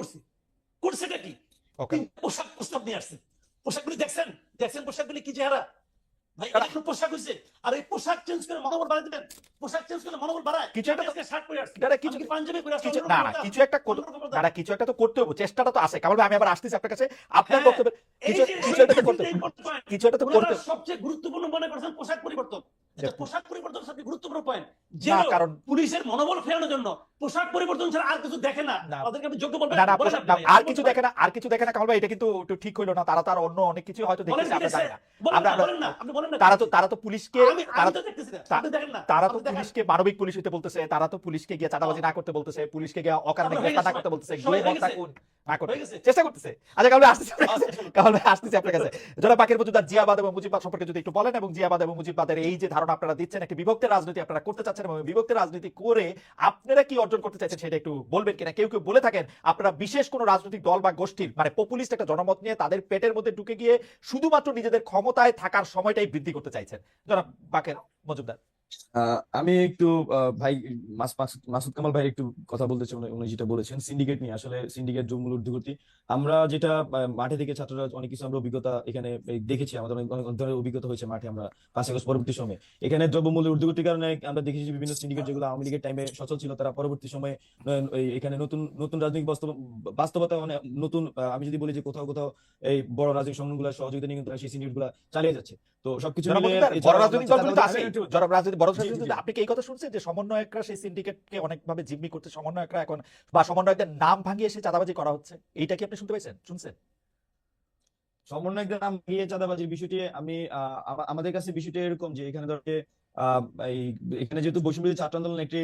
করছেটা কি? ওকে। পোশাক প্রস্তাব নিয়ে আসছেন, পোশাকগুলি দেখছেন পোশাকগুলি কি চেহারা ভাই? এটা কোনো পোশাক হয়েছে? আর এই পোশাক চেঞ্জ করে মনোবল বাড়াই দিবেন? পোশাক চেঞ্জ করে মনোবল বাড়ায়? কিছু একটা আমি আজকে শার্ট পরে আসছি, দাদা, কিছু আমি কি পাঞ্জাবি পরে আসছি? কিছু অন্য না রকম না কথা? কিছু একটা অন্য রকম কথা? দাদা, কিছু একটা তো করতে হবে, চেষ্টাটা তো আছে। কামাল ভাই আমি আবার আসতেছি আপনার কাছে, আপনার হ্যাঁ, বক্তব্য এই কিছু যে কিছু একটা তো করতে হবে, point, কিছু একটা তো ওনারা করতে হবে। সবচেয়ে গুরুত্বপূর্ণ মনে করছেন পোশাক পরিবর্তন। আচ্ছা, দেখুন। পোশাক পরিবর্তন সবচেয়ে গুরুত্বপূর্ণ পয়েন্ট। যে না, লোক কারণ পুলিশের মনোবল ফেরানোর জন্য পোশাক পরিবর্তন ছাড়া আর কিছু দেখে না, না। তাদেরকে আপনি যোগ্য বলবেন? না না বলেন পোশাক- আপনি না, ভাই, আর আপনি কিছু বলতে দেখে না, আর কিছু দেখে না কামাল ভাই, এটা কিন্তু একটু ঠিক হইলো না। তারা তো আর অন্য অনেক কিছু হয়তো বলেন দেখতেছে, কি আমরা দেখছে? জানি না। বলেন আমরা না, আমরা বলেন না, আপনি বলেন না। তারা তো পুলিশকে আমি তারা তো দেখতেছি না, তা- আপনি দেখেন না। তারা তো আপনি দেখেন। পুলিশকে মানবিক পুলিশ হইতে বলতেছে, তারা তো পুলিশকে গিয়ে চাঁদাবাজি না করতে বলতেছে, পুলিশকে গিয়ে অকারণে তারপরে হয়ে গ্রেফতার না গেছে, করতে বলতেছে, সবাই গিয়ে হয়ে হত্যা গেছে। খুন না করতে হয়ে গেছে। চেষ্টা করতেছে। আচ্ছা কামাল ভাই আসতেছি আপনার কাছে, আচ্ছা, কামাল ভাই আসতেছি আপনার কাছে। যারা বাকের মজুমদার জিয়াবাদ এবং মুজিববাদ সম্পর্কে যদি একটু বলেন, এবং জিয়াবাদ এবং মুজিববাদের এই যে ধারণা আপনারা দিচ্ছেন, একটি বিভক্তের রাজনীতি আপনারা করতে চাচ্ছেন, এবং বিভক্তের রাজনীতি করে আপনারা কি অর্জন অর্জন করতে চাইছেন সেটা একটু বলবেন কিনা? কেউ কেউ বলে থাকেন আপনারা বিশেষ কোনো রাজনৈতিক দল বা গোষ্ঠীর মানে পপুলিস্ট একটা জনমত নিয়ে তাদের পেটের মধ্যে ঢুকে গিয়ে শুধুমাত্র নিজেদের ক্ষমতায় থাকার সময়টাই বৃদ্ধি করতে চাইছেন। জনাব বাকের মজুমদার। আমি একটু ভাই মাসুদ কামাল ভাই একটু কথা বলতে চাই। উনি যেটা বলেছেন সিন্ডিকেট নিয়ে, আসলে সিন্ডিকেট দ্রব্যমূল্য ঊর্ধ্বগতি, আমরা যেটা মাঠে থেকে ছাত্ররা অনেক কিছু আমরা অভিজ্ঞতা এখানে দেখেছি, আমাদের অনেক অনেক ধরনের অভিজ্ঞতা হয়েছে মাঠে। আমরা 5 আগস্ট পরবর্তী সময়ে এখানে দ্রব্যমূল্য ঊর্ধ্বগতির কারণে আমরা দেখেছি যে বিভিন্ন সিন্ডিকেট যেগুলো আওয়ামী লীগের টাইমে সচল ছিল, তারা পরবর্তী সময়ে এখানে নতুন নতুন রাজনৈতিক বাস্তবতা মানে নতুন আমি যদি বলি যে কোথাও কোথাও এই বড় রাজনৈতিক সংগঠনগুলোর সহযোগিতা নিয়ে কিন্তু তারা সেই সিন্ডিকেট গুলা চালিয়ে যাচ্ছে। তো সবকিছু জনাব মিলিয়ে মজুমদার, বড় রাজনৈতিক দলগুলো তো আছে। চাঁদাবাজি- জনাব বড় জি, জি, রাজনৈতিক জি। দল, আপনি কি এই কথা শুনছেন যে সমন্বয়করা সেই সিন্ডিকেটকে অনেকভাবে জিম্মি করতে, সমন্বয়করা এখন বা সমন্বয়কদের নাম ভাঙিয়ে সে চাঁদাবাজি করা হচ্ছে, এইটা কি আপনি শুনতে পাইছেন, শুনছেন? সমন্বয়কদের নাম গিয়ে চাঁদাবাজির বিষয়টি আমি আমাদের কাছে বিষয়টি এরকম যে এখানে ধরতে এই এখানে যেহেতু বৈষম্যবিরোধী ছাত্র আন্দোলন একটি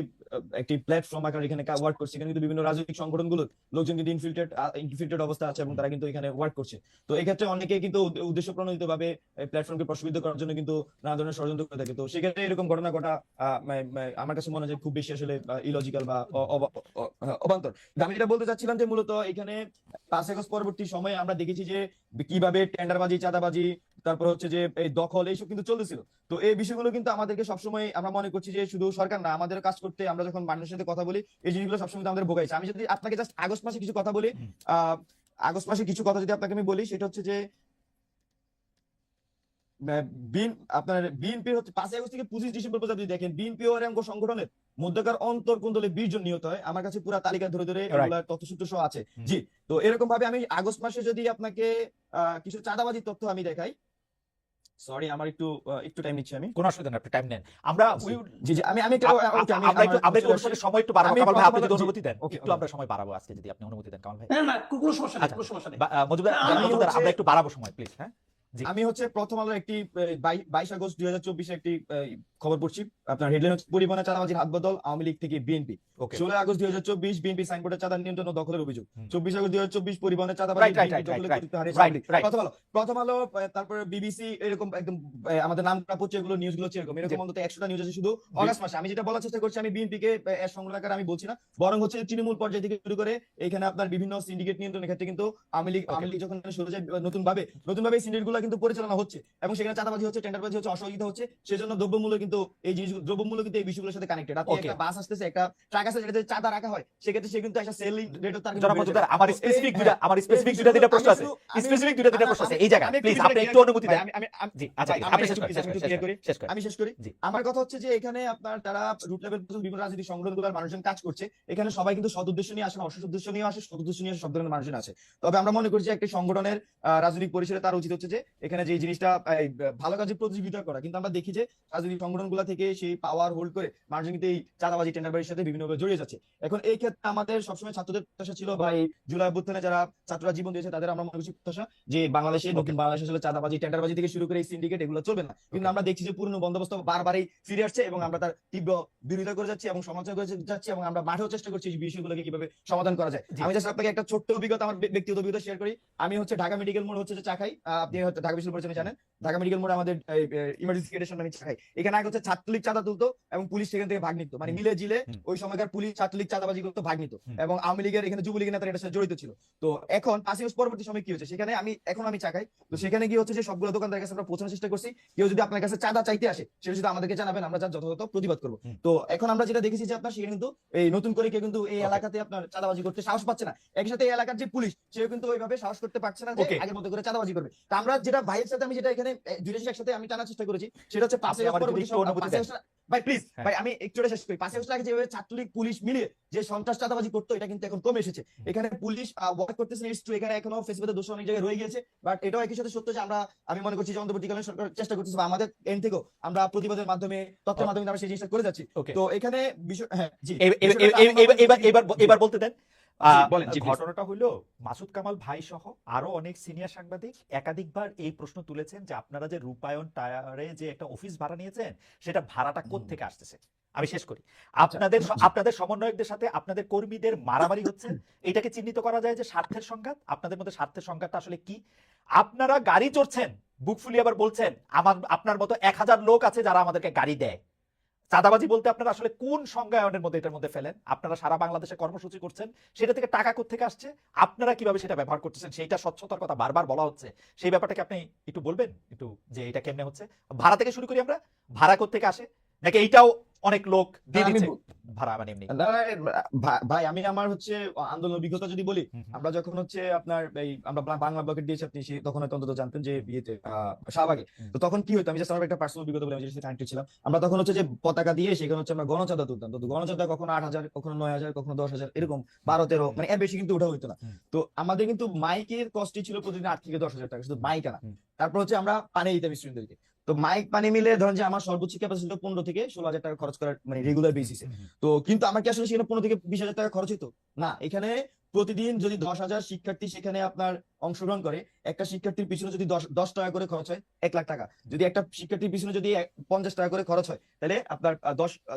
একটি প্ল্যাটফর্ম আকারে এখানে ওয়ার্ক করছে, এখানে কিন্তু বিভিন্ন রাজনৈতিক সংগঠনগুলো লোকজন কিন্তু ইনফিল্ট্রেটেড অবস্থা আছে এবং তারা কিন্তু এখানে ওয়ার্ক করছে। তো এই ক্ষেত্রে অনেকে কিন্তু উদ্দেশ্য প্রণোদিত ভাবে এই প্ল্যাটফর্মকে প্রশ্নবিদ্ধ করার জন্য কিন্তু নানা ধরনের ষড়যন্ত্র করে থাকে। তো সেক্ষেত্রে এরকম ঘটনা ঘটা আমার কাছে মনে হয় যে খুব বেশি আসলে ইলজিক্যাল বা অবান্তর। কিন্তু আমি যেটা বলতে চাচ্ছিলাম যে মূলত এখানে 5 আগস্ট পরবর্তী সময়ে আমরা দেখেছি যে কিভাবে টেন্ডারবাজি, চাঁদাবাজি, তারপর হচ্ছে যে এই দখল, এইসব কিন্তু চলতেছিল। তো এই বিষয়গুলো কিন্তু আমাদেরকে সবসময় আমরা মনে করছি যে শুধু সরকার না, আমাদের কাজ করতে আমরা যখন মানুষের সাথে কথা বলি এই জিনিসগুলো সবসময় কিন্তু আমাদের ভোগাইছে। আমি যদি আপনাকে জাস্ট আগস্ট মাসে কিছু কথা বলি, আগস্ট মাসে কিছু কথা যদি আপনাকে আমি বলি, সেটা হচ্ছে যে আপনার বিএনপির হচ্ছে 5 আগস্ট থেকে 25 ডিসেম্বর পর্যন্ত যদি দেখেন বিএনপি ও অঙ্গ সংগঠনের মধ্যকার অন্তর কোন্দলে 20 জন নিহত হয়। আমার কাছে পুরো তালিকা ধরে ধরে এগুলা তথ্যসূত্র সহ আছে। জি, তো এরকম ভাবে আমি আগস্ট মাসে যদি আপনাকে কিছু চাঁদাবাজির তথ্য আমি দেখাই, সরি আমার একটু টাইম নিচ্ছি আমি। কোনো অসুবিধা নেই, আপনি টাইম নেন। আমরা জি জি আমি একটু আমরা একটু অনুষ্ঠানের সময় একটু বাড়াবো। আমি কামাল ভাই, আপনি যদি জি, অনুমতি দেন ওকে, একটু আমরা সময় বাড়াবো আজকে, যদি আপনি অনুমতি দেন কামাল ভাই। না না কোনো সমস্যা নেই, আচ্ছা, কোনো সমস্যা নেই। মজুমদার, আমি মজুমদার, হচ্ছে- আমরা একটু বাড়াবো সময় প্লিজ। হ্যাঁ জি। আমি হচ্ছে প্রথম আলোর একটি 22 আগস্ট 2024 একটি খবর পড়ছি। আপনার হেডলাইন হচ্ছে পরিবহনে চাঁদাবাজির হাত বদল আওয়ামী লীগ থেকে বিএনপি। ওকে। 16 আগস্ট 2024 বিএনপি সাইনবোর্ডে চাঁদা নিয়ন্ত্রণ ও দখলের অভিযোগ। হুম। 24 আগস্ট 2024 পরিবহনে চাঁদাবাজি Right, right, বিএনপি right, দখলের right, কর্তৃত্ব হারিয়েছে right, আওয়ামী লীগ। right. প্রথম আলো তারপরে বিবিসি, এরকম একদম আমাদের নাম করা পত্রিকা গুলো নিউজ গুলো হচ্ছে এরকম জি। অন্তত 100টা নিউজ আছে শুধু অগাস্ট মাসে। আমি যেটা বলার চেষ্টা করছি, আমি বিএনপি কে সংগ্রহ আকারে আমি বলছি না, বরং হচ্ছে তৃণমূল পর্যায় থেকে শুরু করে এখানে আপনার বিভিন্ন সিন্ডিকেট নিয়ন্ত্রণের ক্ষেত্রে কিন্তু আওয়ামী লীগ যখন শুরু যায় নতুন ভাবে এই সিন্ডিকেট গুলো কিন্তু পরিচালনা হচ্ছে এবং সেখানে চাঁদাবাজি হচ্ছে, টেন্ডারবাজি হচ্ছে, অসহযোগিতা হচ্ছে। সেজন্য দ্রব্যমূল্য কিন্তু এই জিনিসগুলো, দ্রব্যমূল্য কিন্তু এই বিষয়গুলোর সাথে কানেক্টেড। আপনি Okay. একটা বাস আসতেছে, একটা ট্রাক আছে, যেটাতে চাঁদা রাখা হয়, সেক্ষেত্রে সে কিন্তু একটা সেলিং রেট তার কিন্তু জনাব বেড়ে মজুমদার, যায়। আমার তো স্পেসিফিক এই- দুইটা হ্যাঁ, আমার এই স্পেসিফিক বিষয়গুলো দুইটা প্রশ্ন আমি আছে, শুধু- আমি- স্পেসিফিক দুইটা প্রশ্ন আছে এই জায়গায়, আমি প্লিজ একটু আপনি একটু clear অনুমতি ভাই, দেন। জি আচ্ছা, ভাই, ঠিক আছে, আমি আপনি শেষ একটু করেন, please, আমি একটু clear করি। শেষ করেন। আমি শেষ করি। জি। আমার কথা হচ্ছে যে এখানে আপনার তারা রুট লেভেল পর্যন্ত বিভিন্ন রাজনৈতিক সংগঠনগুলোর মানুষজন কাজ করছে। এখানে সবাই কিন্তু সদ উদ্দেশ্য নিয়ে আসে না, অসৎ উদ্দেশ্য নিয়ে আসে, সৎ উদ্দেশ্য নিয়ে আসে, সব ধরনের মানুষজন আছে। তবে আমরা মনে করি যে একটি সংগঠনের রাজনৈতিক পরিসরে তার উচিত হচ্ছে যে এখানে যে জিনিসটা ভালো কাজে প্রতিযোগিতা করা। কিন্তু আমরা দেখি যে রাজনৈতিক সংগঠনগুলো থেকে সেই পাওয়ার হোল্ড করে মানুষজন কিন্তু এই চাঁদাবাজি, টেন্ডারবাজির সাথে বিভিন্নভাবে জড়িয়ে যাচ্ছে। এখন এই ক্ষেত্রে আমাদের সবসময় ছাত্রদের প্রত্যাশা ছিল বা এই জুলাই অভ্যুত্থানে যারা ছাত্ররা জীবন দিয়েছে তাদের আমরা মনে করছি প্রত্যাশা যে বাংলাদেশে, নতুন বাংলাদেশে আসলে চাঁদাবাজি, টেন্ডারবাজি থেকে শুরু করে এই সিন্ডিকেট এগুলো চলবে না। কিন্তু আমরা দেখছি যে পুরনো বন্দোবস্ত বারবারই ফিরে আসছে এবং আমরা তার তীব্র বিরোধিতা করে যাচ্ছি এবং সমালোচনা করে যাচ্ছি এবং আমরা মাঠেও চেষ্টা করছি এই বিষয়গুলোকে কিভাবে সমাধান করা যায়। জি। আমি জাস্ট আপনাকে একটা ছোট্ট অভিজ্ঞতা, আমার ব্যক্তিগত অভিজ্ঞতা শেয়ার করি। আমি হচ্ছে ঢাকা মেডিকেল মোড় হচ্ছে যে চা খাই, আপনি হয়তো ঢাকা বিশ্ববিদ্যালয় জানেন, ঢাকা মেডিকেল মোড়ে আমাদের ইমার্জেন্সি কেটের সামনে আমি চা খাই। এখানে আগে হচ্ছে ছাত্রলীগ চাঁদা তুলতো এবং পুলিশ সেখান থেকে ভাগ নিত, মানে মিলে জিলে ওই সময়কার পুলিশ ছাত্রলীগ চাঁদাবাজি করতো, ভাগ নিত এবং আওয়ামী লীগের এখানে যুবলীগের নেতারা এটার সাথে জড়িত ছিল। তো এখন 5 আগস্ট পরবর্তী সময় কি হচ্ছে, সেখানে আমি চা খাই। তো সেখানে কি হচ্ছে যে সবগুলো দোকানদারের কাছে আমরা পৌঁছানোর চেষ্টা করছি, কেউ যদি আপনার কাছে চাঁদা চাইতে আসে সেটা যদি আমাদেরকে জানাবেন, আমরা যার যথাযথ প্রতিবাদ করবো। তো এখন আমরা যেটা দেখেছি যে আপনার সেখানে কিন্তু এই নতুন করে কেউ কিন্তু এই এলাকাতে আপনার চাঁদাবাজি করতে সাহস পাচ্ছে না। একই সাথে এই এলাকার যে পুলিশ, সেও কিন্তু ওইভাবে সাহস করতে পারছে না যে Okay. আগের মতো করে চাঁদাবাজি করবে। তো আমরা যেটা ভাইয়ের সাথে আমি যেটা এখানে দুইটা জিনিস একসাথে আমি টানার চেষ্টা করেছি, সেটা হচ্ছে 5 আপনি আগস্ট আমার যদি পরবর্তী একটু অনুমতি 5 দেন। আগস্ট ভাই প্লিজ হ্যাঁ। ভাই আমি একটু শেষ করি। 5 আগস্ট আগে যেভাবে ছাত্রলীগ পুলিশ মিলিয়ে যে সন্ত্রাস চাঁদাবাজি করতো, এটা কিন্তু এখন কমে এসেছে। এখানে পুলিশ ওয়ার্ক করতেছে, ইটস ট্রু, এখানে এখনো ফেসবুকে দোষ অনেক জায়গায় রয়ে গিয়েছে, বাট এটাও একই সাথে সত্য যে আমি মনে করছি যে অন্তর্বর্তীকালীন সরকার চেষ্টা করতেছে বা আমাদের এন্ড থেকেও আমরা প্রতিবাদের মাধ্যমে, তথ্যের মাধ্যমে আমরা সেই জিনিসটা করে যাচ্ছি। Okay. তো এখানে বিষয়, হ্যাঁ জি, এবার বলতে দেন। বলেন, জি, please। ঘটনাটা হলো মাসুদ কামাল ভাই সহ আরো অনেক সিনিয়র সাংবাদিক একাধিকবার এই প্রশ্ন তুলেছেন যে আপনারা যে রূপায়ণ টায়ারে যে একটা অফিস ভাড়া নিয়েছেন সেটা ভাড়াটা কোত্থেকে আসতেছে। আমি শেষ করি। আপনাদের সমন্বয়কদের সাথে আপনাদের কর্মীদের মারামারি হচ্ছে, এটাকে চিহ্নিত করা যায় যে স্বার্থের সংঘাত। আপনাদের মধ্যে স্বার্থের সংঘাতটা আসলে কি? আপনারা গাড়ি চড়ছেন, বুক ফুলিয়ে আবার বলছেন আপনার মতো 1000 লোক আছে যারা আমাদেরকে গাড়ি দেয়। চাঁদাবাজি বলতে আপনারা আসলে কোন সংজ্ঞায়নের মধ্যে এটার মধ্যে ফেলেন? আপনারা সারা বাংলাদেশে কর্মসূচি করছেন, সেটা থেকে টাকা কোত্থেকে আসছে, আপনারা কিভাবে সেটা ব্যবহার করতেছেন, সেইটা স্বচ্ছতার কথা বারবার বলা হচ্ছে, সেই ব্যাপারটাকে আপনি একটু বলবেন একটু, যে এটা কেমনে হচ্ছে? ভাড়া থেকে শুরু করি আমরা, ভাড়া কোত্থেকে আসে, নাকি এইটাও অনেক লোক দিয়ে আমি দিচ্ছে বল- ভাড়া, মানে এমনি? না, না, ভাই আমি আমার হচ্ছে আন্দোলন অভিজ্ঞতা যদি বলি, আমরা যখন হচ্ছে আপনার এই আমরা বাংলা ব্লকেট দিয়েছি, আপনি তখন হয়তো অন্তত জানতেন যে বিয়েতে শাহবাগে। তো তখন কি হতো, আমি জাস্ট আমার একটা পার্সোনাল অভিজ্ঞতা বলে, আমি যেটা কানেক্টেড ছিলাম, আমরা তখন হচ্ছে যে পতাকা দিয়ে সেখানে হচ্ছে আমরা গণচাঁদা তুলতাম। তো গণচাঁদা কখনো 8,000, কখনো 9,000, কখনো 10,000, এরকম 12-13, মানে এর বেশি কিন্তু ওঠা হইতো না। তো আমাদের কিন্তু মাইকের কস্টই ছিল প্রতিদিন 8 থেকে 10,000 টাকা, শুধু মাইক আনা। তারপর হচ্ছে আমরা পানি দিতাম স্টুডেন্টদেরকে। তো মাইক পানি মিলে ধরেন যে আমার সর্বোচ্চ ক্যাপাসিটি 15 থেকে 16,000 টাকা খরচ করার, মানে রেগুলার বেসিসে। তো কিন্তু আমার কি আসলে সেখানে 15 থেকে 20,000 টাকা খরচ হতো না। এখানে প্রতিদিন যদি 10,000 শিক্ষার্থী সেখানে আপনার অংশগ্রহণ করে, একটা শিক্ষার্থীর পিছনে যদি 10 টাকা করে খরচ হয়, 1 লাখ টাকা। যদি একটা শিক্ষার্থীর পিছনে যদি 50 টাকা করে খরচ হয়, তাহলে আপনার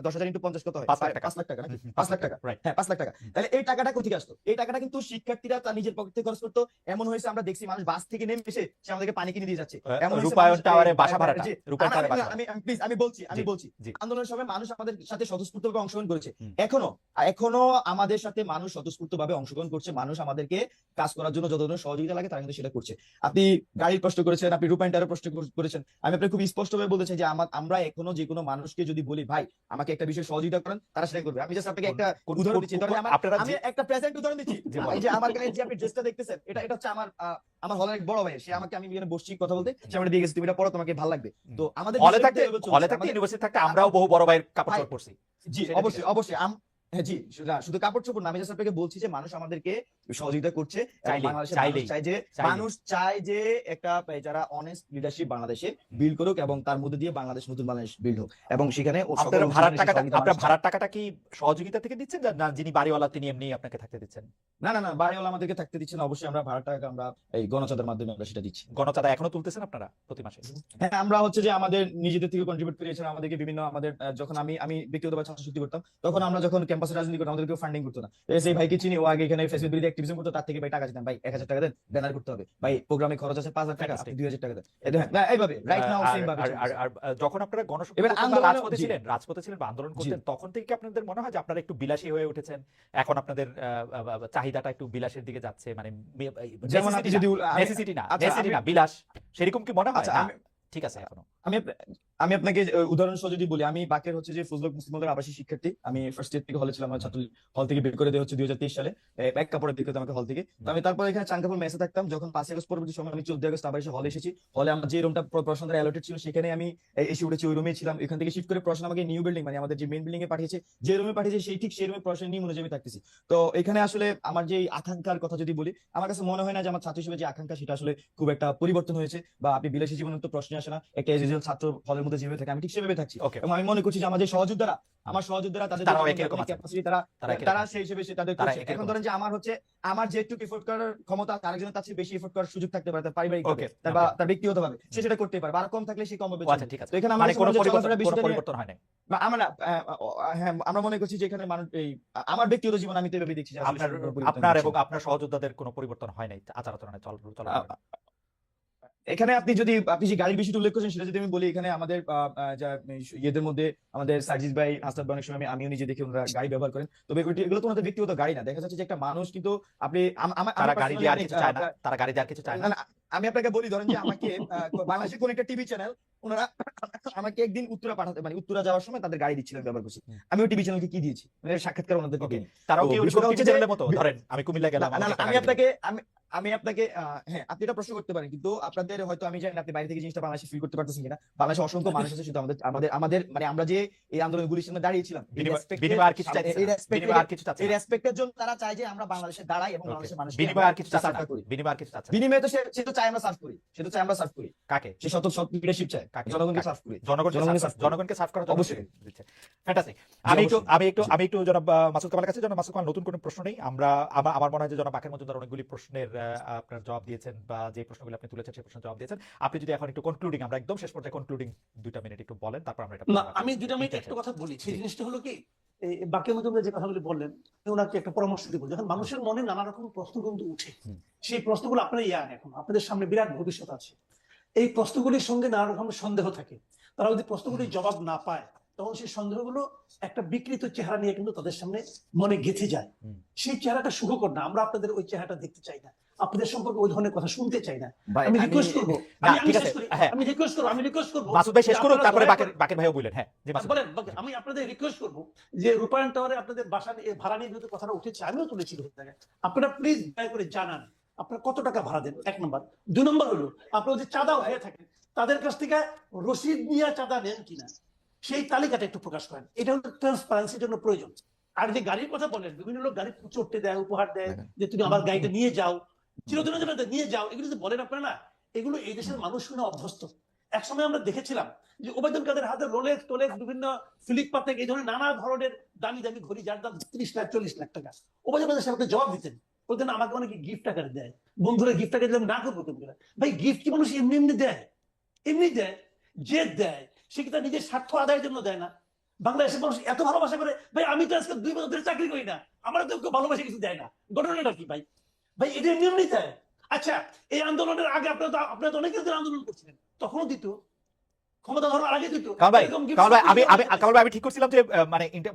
10,000 ইন্টু 50 কত হয়? 5 লাখ টাকা। 5 লাখ টাকা নাকি? 5 লাখ টাকা, রাইট। হ্যাঁ 5 লাখ টাকা। তাহলে এই টাকাটা কোথেকে আসতো? এই টাকাটা কিন্তু শিক্ষার্থীরা তার নিজের পকেট থেকে খরচ করতো। এমন হয়েছে আমরা দেখছি মানুষ বাস থেকে নেমে এসে সে আমাদেরকে পানি কিনে দিয়ে যাচ্ছে। এমন হয়েছে রূপায়ণ মানুষ- টাওয়ারে এই- বাসা ভাড়াটা, জি, রূপায়ণ টাওয়ারে বাসা আমি প্লিজ আমি জি, বলছি জি। আন্দোলনের সময় মানুষ আমাদের সাথে স্বতঃস্ফূর্তভাবে অংশগ্রহণ করেছে। হুম। এখনো আমাদের সাথে মানুষ স্বতঃস্ফূর্তভাবে অংশগ্রহণ করছে। মানুষ আমাদেরকে কাজ করার জন্য যত ধরনের সহযোগিতা লাগে তারা কিন্তু সেটা করছে। আপনি গাড়ির প্রশ্ন করেছেন, আপনি রূপায়ণ টাওয়ারের প্রশ্ন করেছেন। আমি আপনাকে খুব স্পষ্টভাবে বলতে চাই যে আমরা এখনো যে কোনো মানুষকে যদি বলি ভাই আমাকে একটা বিষয়ে সহযোগিতা করেন, তারা সেটা করবে। আমি জাস্ট আপনাকে একটা উদাহরণ দিচ্ছি। ধরেন আমি একটা প্রেজেন্ট উদাহরণ দিচ্ছি। জি, বলেন। এই যে আমার গায়ে যে আপনি ড্রেসটা দেখতেছেন, এটা হচ্ছে আমার হলের এক বড় ভাই। সে আমাকে, আমি এখানে বসছি কথা বলতে, সে আমাকে দিয়ে গেছে তুমি এটা পড়ো, তোমাকে ভালো লাগবে। তো আমাদের হলে থাকতে বিশ্ববিদ্যালয়ে চলছে, আমাদের- ইউনিভার্সিটি থাকতে আমরাও বহু বড় ভাইয়ের কাপড় ভাই, চোপড় পরছি। জি সেটা ঠিক অবশ্যই আছে। অবশ্যই হ্যাঁ জি, শুধু কাপড় চোপড় না, আমি জাস্ট আপনাকে বলছি যে মানুষ আমাদেরকে সহযোগিতা করছে। এবং চাইলেই, বাংলাদেশের চাইলেই, মানুষ চায় যে চাইলেই। মানুষ চায় যে একটা যারা অনেস্ট লিডারশিপ বাংলাদেশে বিল্ড করুক, এবং তার মধ্যে দিয়ে বাংলাদেশ, নতুন বাংলাদেশ বিল্ড হোক। এবং সেখানে আপনার ভাড়ার টাকাটা কি সহযোগিতা থেকে দিচ্ছেন, না যিনি বাড়িওয়ালা তিনি এমনি আপনাকে থাকতে দিচ্ছেন? না, বাড়িওয়ালা আমাদেরকে থাকতে দিচ্ছে না। অবশ্যই আমরা ভাড়া টাকা আমরা এই গণচাঁদার মাধ্যমে আমরা সেটা দিচ্ছি। গণচাঁদা এখনো তুলতেছেন আপনারা প্রতি মাসে? হ্যাঁ, আমরা হচ্ছে যে আমাদের নিজেদের থেকে কন্ট্রিবিউট করেছেন আমাদেরকে বিভিন্ন আমাদের যখন আমি ব্যক্তিগতভাবে ছাত্র শক্তি করতাম, তখন আমরা যখন ক্যাম্পাসে রাজনীতি করতাম আমাদেরকে ফান্ডিং করতো না। সেই ভাইকে চিনি, ও আগে এখানে ফেসবুক বিরোধী অ্যাক্টিভিজম করতো, তার থেকে ভাই টাকা দিতাম, ভাই 1,000 টাকা দেন, ব্যানার করতে হবে, ভাই প্রোগ্রামে খরচ আছে 5,000 টাকা, আপনি 2,000 টাকা দেন। এইভাবে রাইট নাও সেম ভাবে চলছে। আর যখন আপনারা গণশক্তি এবার করতেন বা আন্দোলনে- রাজপথে ছিলেন বা আন্দোলন করতেন, তখন থেকে কি আপনাদের মনে হয় যে আপনারা একটু বিলাসী হয়ে উঠেছেন, এখন আপনাদের চাহিদাটা একটু বিলাসের দিকে যাচ্ছে, মানে যেমন আপনি যদি নেসেসিটি না, আচ্ছা, নেসেসিটি না, বিলাস, সেরকম কি মনে হয়? আচ্ছা, না, আমি- ঠিক আছে এখনো। আমি আপনাকে উদাহরণ সহ যদি বলি, আমি বাকের হচ্ছে যে ফজলক মুসলিম হলের আবাসিক শিক্ষার্থী। আমি ফার্স্ট ইয়ার থেকে হলে ছিলাম, আমার ছাত্র হল থেকে বের করে দেওয়া হচ্ছে 2023 সালে, এক কাপড়ে বের করে দেওয়া আমাকে হল থেকে। তো আমি তারপর এখানে চাঙ্কাপুর মেসে থাকতাম। যখন 5 আগস্ট পরবর্তী সময় আমি 14 আগস্ট আবার এসে হলে এসেছি। হলে আমার যে রুমটা পড়াশোনার অ্যালোটেড ছিল সেখানে আমি এসে উঠেছি, ওই রুমে ছিলাম। এখান থেকে শিফট করে পড়াশোনা আমাকে নিউ বিল্ডিং, মানে আমাদের যে মেইন বিল্ডিং এ পাঠিয়েছে, যে রুমে পাঠিয়েছে সেই রুমে পড়াশোনা নিয়ে অনুযায়ী আমি থাকতেছি। তো এখানে আসলে আমার যে আকাঙ্ক্ষার কথা যদি বলি, আমার কাছে মনে হয় না যে আমার ছাত্র হিসেবে যে আকাঙ্ক্ষা সেটা আসলে খুব একটা পরিবর্তন হয়েছে, বা আপনি বিলাসী জীবনের তো প্রশ্ন আসে না। একটা এজুকেশন ছাত্র হলের মধ্যে যেভাবে থাকে আমি ঠিক সেভাবে থাকছি। ওকে, এবং আমি মনে করছি যে আমাদের সহযোদ্ধারা তাদের তারাও যে একই রকম আছে। ক্যাপাসিটি তারা তারা সেই হিসেবে তাদের তারা করছে। একই এখন রকম ধরেন যে আমার যেটুকু এফোর্ট করার ক্ষমতা, তার একজনের তার চেয়ে বেশি এফোর্ট করার সুযোগ থাকতে পারে, তার পারিবারিক ওকে, বা তার ব্যক্তিগতভাবে সে সেটা করতে পারে, বা আরো কম থাকলে সে কম হবে। আচ্ছা, ঠিক আছে। তো এখানে মানে কোনো আমাদের পরিবর্তন হয় নাই। আমরা হ্যাঁ, আমরা মনে করছি যে এখানে মানুষ আমার ব্যক্তিগত জীবন আমি তো এভাবে দেখছি যে আসলে আপনার সেরকম কোনো পরিবর্তন আপনার হচ্ছে এবং না। আপনার সহযোদ্ধাদের কোনো পরিবর্তন হয় নাই আচার আচরণে, চল। এখানে আপনি যে গাড়ির বিষয়টা উল্লেখ করেছেন সেটা যদি আমি বলি, এখানে আমাদের যা ইয়েদের মধ্যে আমাদের সার্জিস ভাই, হাসনাত ভাই, অনেক সময় আমিও নিজে দেখি ওনারা গাড়ি ব্যবহার করেন। তবে এগুলো তো ওনাদের ব্যক্তিগত গাড়ি না। দেখা যাচ্ছে যে একটা মানুষ কিন্তু তারা গাড়ি দিয়ে আর কিছু চায় না, তারা গাড়ি দিয়ে আর কিছু চায় না। আমি আপনাকে বলি, ধরেন যে আমাকে বাংলাদেশের কোন একটা টিভি চ্যানেল ওনারা আমাকে একদিন উত্তরা পাঠাতে, মানে উত্তরা যাওয়ার সময় তাদের গাড়ি দিচ্ছিলেন, ব্যবহার করছি। আমি ওই টিভি চ্যানেলকে কি দিয়েছি, মানে সাক্ষাৎকার ওনাদেরকে দিইনি। তারাও তো কি বিষয়টা ওরকম হচ্ছে টিভি যে- চ্যানেলের মতো, ধরেন আমি কুমিল্লা গেলাম, না, আমাকে টাকা আমি দিবেন। আপনাকে হ্যাঁ, আপনি এটা প্রশ্ন করতে পারেন, কিন্তু আপনাদের হয়তো আমি জানি না আপনি বাইরে থেকে জিনিসটা বাংলাদেশে ফিল করতে পারতেছেন কিনা। বাংলাদেশে অসংখ্য মানুষ আছে, শুধু আমাদের মানে আমরা যে এই আন্দোলনগুলির সামনে দাঁড়িয়েছিলাম, বিনিময় আর কিছু চাচ্ছে না, বিনিময় আর কিছু চাচ্ছে এই না। রেসপেক্টের জন্য তারা চায় যে আমরা বাংলাদেশে দাঁড়াই এবং Okay. বাংলাদেশের মানুষ বিনিময় আর কিছু চাচ্ছে না, করি। বিনিময় আর কিছু চাচ্ছে না। বিনিময়ে তো সে তো চায় আমরা সার্ভ করি, কাকে? সে সৎ লিডারশিপ চায়, কাকে? জনগণকে সার্ভ করি। জনগণকে সার্ভ করার জন্য অবশ্যই। দিচ্ছে। ফ্যান্টাস্টিক। অবশ্যই। আমি একটু জনাব মাসুদ কামালের কাছে, জনাব মাসুদ কামাল, নতুন কোনো প্রশ্ন নেই। আমার মনে হয় যে জনাব বাকের মজুমদার অনেকগুলি প্রশ্নের আপনার জবাব দিয়েছেন, বা যে প্রশ্নগুলো আপনি তুলেছেন সেই প্রশ্নের জবাব দিয়েছেন। আপনি যদি এখন একটু কনক্লুডিং, আমরা একদম শেষ পর্যায়ে কনক্লুডিং 2টা মিনিট একটু বলেন, তারপর আমরা এটা না, আমি 2টা মিনিট একটা কথা বলি। সেই জিনিসটা হলো কি, বাকি মধ্যে যে কথাগুলি বললেন, ওনাকে একটা পরামর্শ দিব। যখন মানুষের মনে নানা রকম প্রশ্ন কিন্তু উঠে, সেই প্রশ্নগুলো আপনারা এখন আপনাদের সামনে বিরাট ভবিষ্যৎ আছে। এই প্রশ্নগুলির সঙ্গে নানা রকম সন্দেহ থাকে। তারা যদি প্রশ্নগুলির জবাব না পায়, তখন সেই সন্দেহগুলো একটা বিকৃত চেহারা নিয়ে কিন্তু তাদের সামনে মনে গেঁথে যায়। সেই চেহারাটা সুখকর না, আমরা আপনাদের ওই চেহারাটা দেখতে চাই না, আপনাদের সম্পর্কে ওই ধরনের কথা শুনতে চাই না। ভাই, আমি রিকোয়েস্ট করবো, না, ঠিক আছে, হ্যাঁ। আমি রিকোয়েস্ট করবো মাসুদ ভাই শেষ করুক, আপনারা তারপরে দয়া করে- বাকের ভাইও বললেন। হ্যাঁ, জি মাসুদ। বলেন, আমি আপনাদের রিকোয়েস্ট করবো যে রূপায়ণ টাওয়ারে আপনাদের বাসা ভাড়া নিয়ে যেহেতু কথাটা উঠেছে, আমিও তুলেছি আপনারা প্লিজ দয়া করে জানান আপনারা কত টাকা ভাড়া দেন, 1 নম্বর। 2 নম্বর হলো আপনারা যে চাঁদা হয়ে থাকেন তাদের কাছ থেকে রসিদ নিয়ে চাঁদা নেন কিনা সেই তালিকাটা একটু প্রকাশ করেন, এটা হলো ট্রান্সপারেন্সির জন্য প্রয়োজন। আর যে গাড়ির কথা বলেন, বিভিন্ন লোক গাড়ি চড়তে দেয়, উপহার দেয় যে তুমি আমার গাড়িটা নিয়ে যাও, চিরদিনের জন্য নিয়ে যাও, এগুলো যে বলেন আপনারা না, এগুলো এই দেশের মানুষ শুনে অভ্যস্ত। একসময় আমরা দেখেছিলাম যে ওবায়দুল কাদের হাতে রোলেক্স টোলেক্স বিভিন্ন ফিলিপ পাতেক এই ধরনের নানা ধরনের দামি দামি ঘড়ি যার দাম 30 লাখ 40 লাখ টাকা। ওবায়দুল কাদের সাহেবকে জবাব দিতেন, বলতেন আমাকে অনেকে গিফট আকারে দেয়, বন্ধুরা গিফট আকারে দিলাম না করবো তুমি। ভাই গিফট কি মানুষ এমনি এমনি দেয়? এমনি দেয়, যে দেয় সে কি তার নিজের স্বার্থ আদায়ের জন্য দেয় না? বাংলাদেশের মানুষ এত ভালোবাসা করে, ভাই আমি তো আজকে 2 বছর ধরে চাকরি করি না, আমার তো কেউ ভালোবাসা কিছু দেয় না, ঘটনাটা কি ভাই? ভাই এটা এমনি এমনি দেয়। আচ্ছা, এই আন্দোলনের আগে আপনারা তো অনেক দিন আন্দোলন করছিলেন, তখনও দিত, ক্ষমতা ধরার আগে দিত। কামাল ভাই, এরকম gift কামাল ভাই, আমি করতে কামাল ভাই, আমি ঠিক করছিলাম যে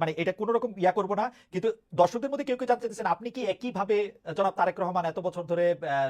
মানে এটা কোনো রকম ইয়া করবো না, কিন্তু দর্শকদের মধ্যে কেউ কেউ জানতে চাইছেন আপনি কি একই ভাবে জনাব তারেক রহমান এত বছর ধরে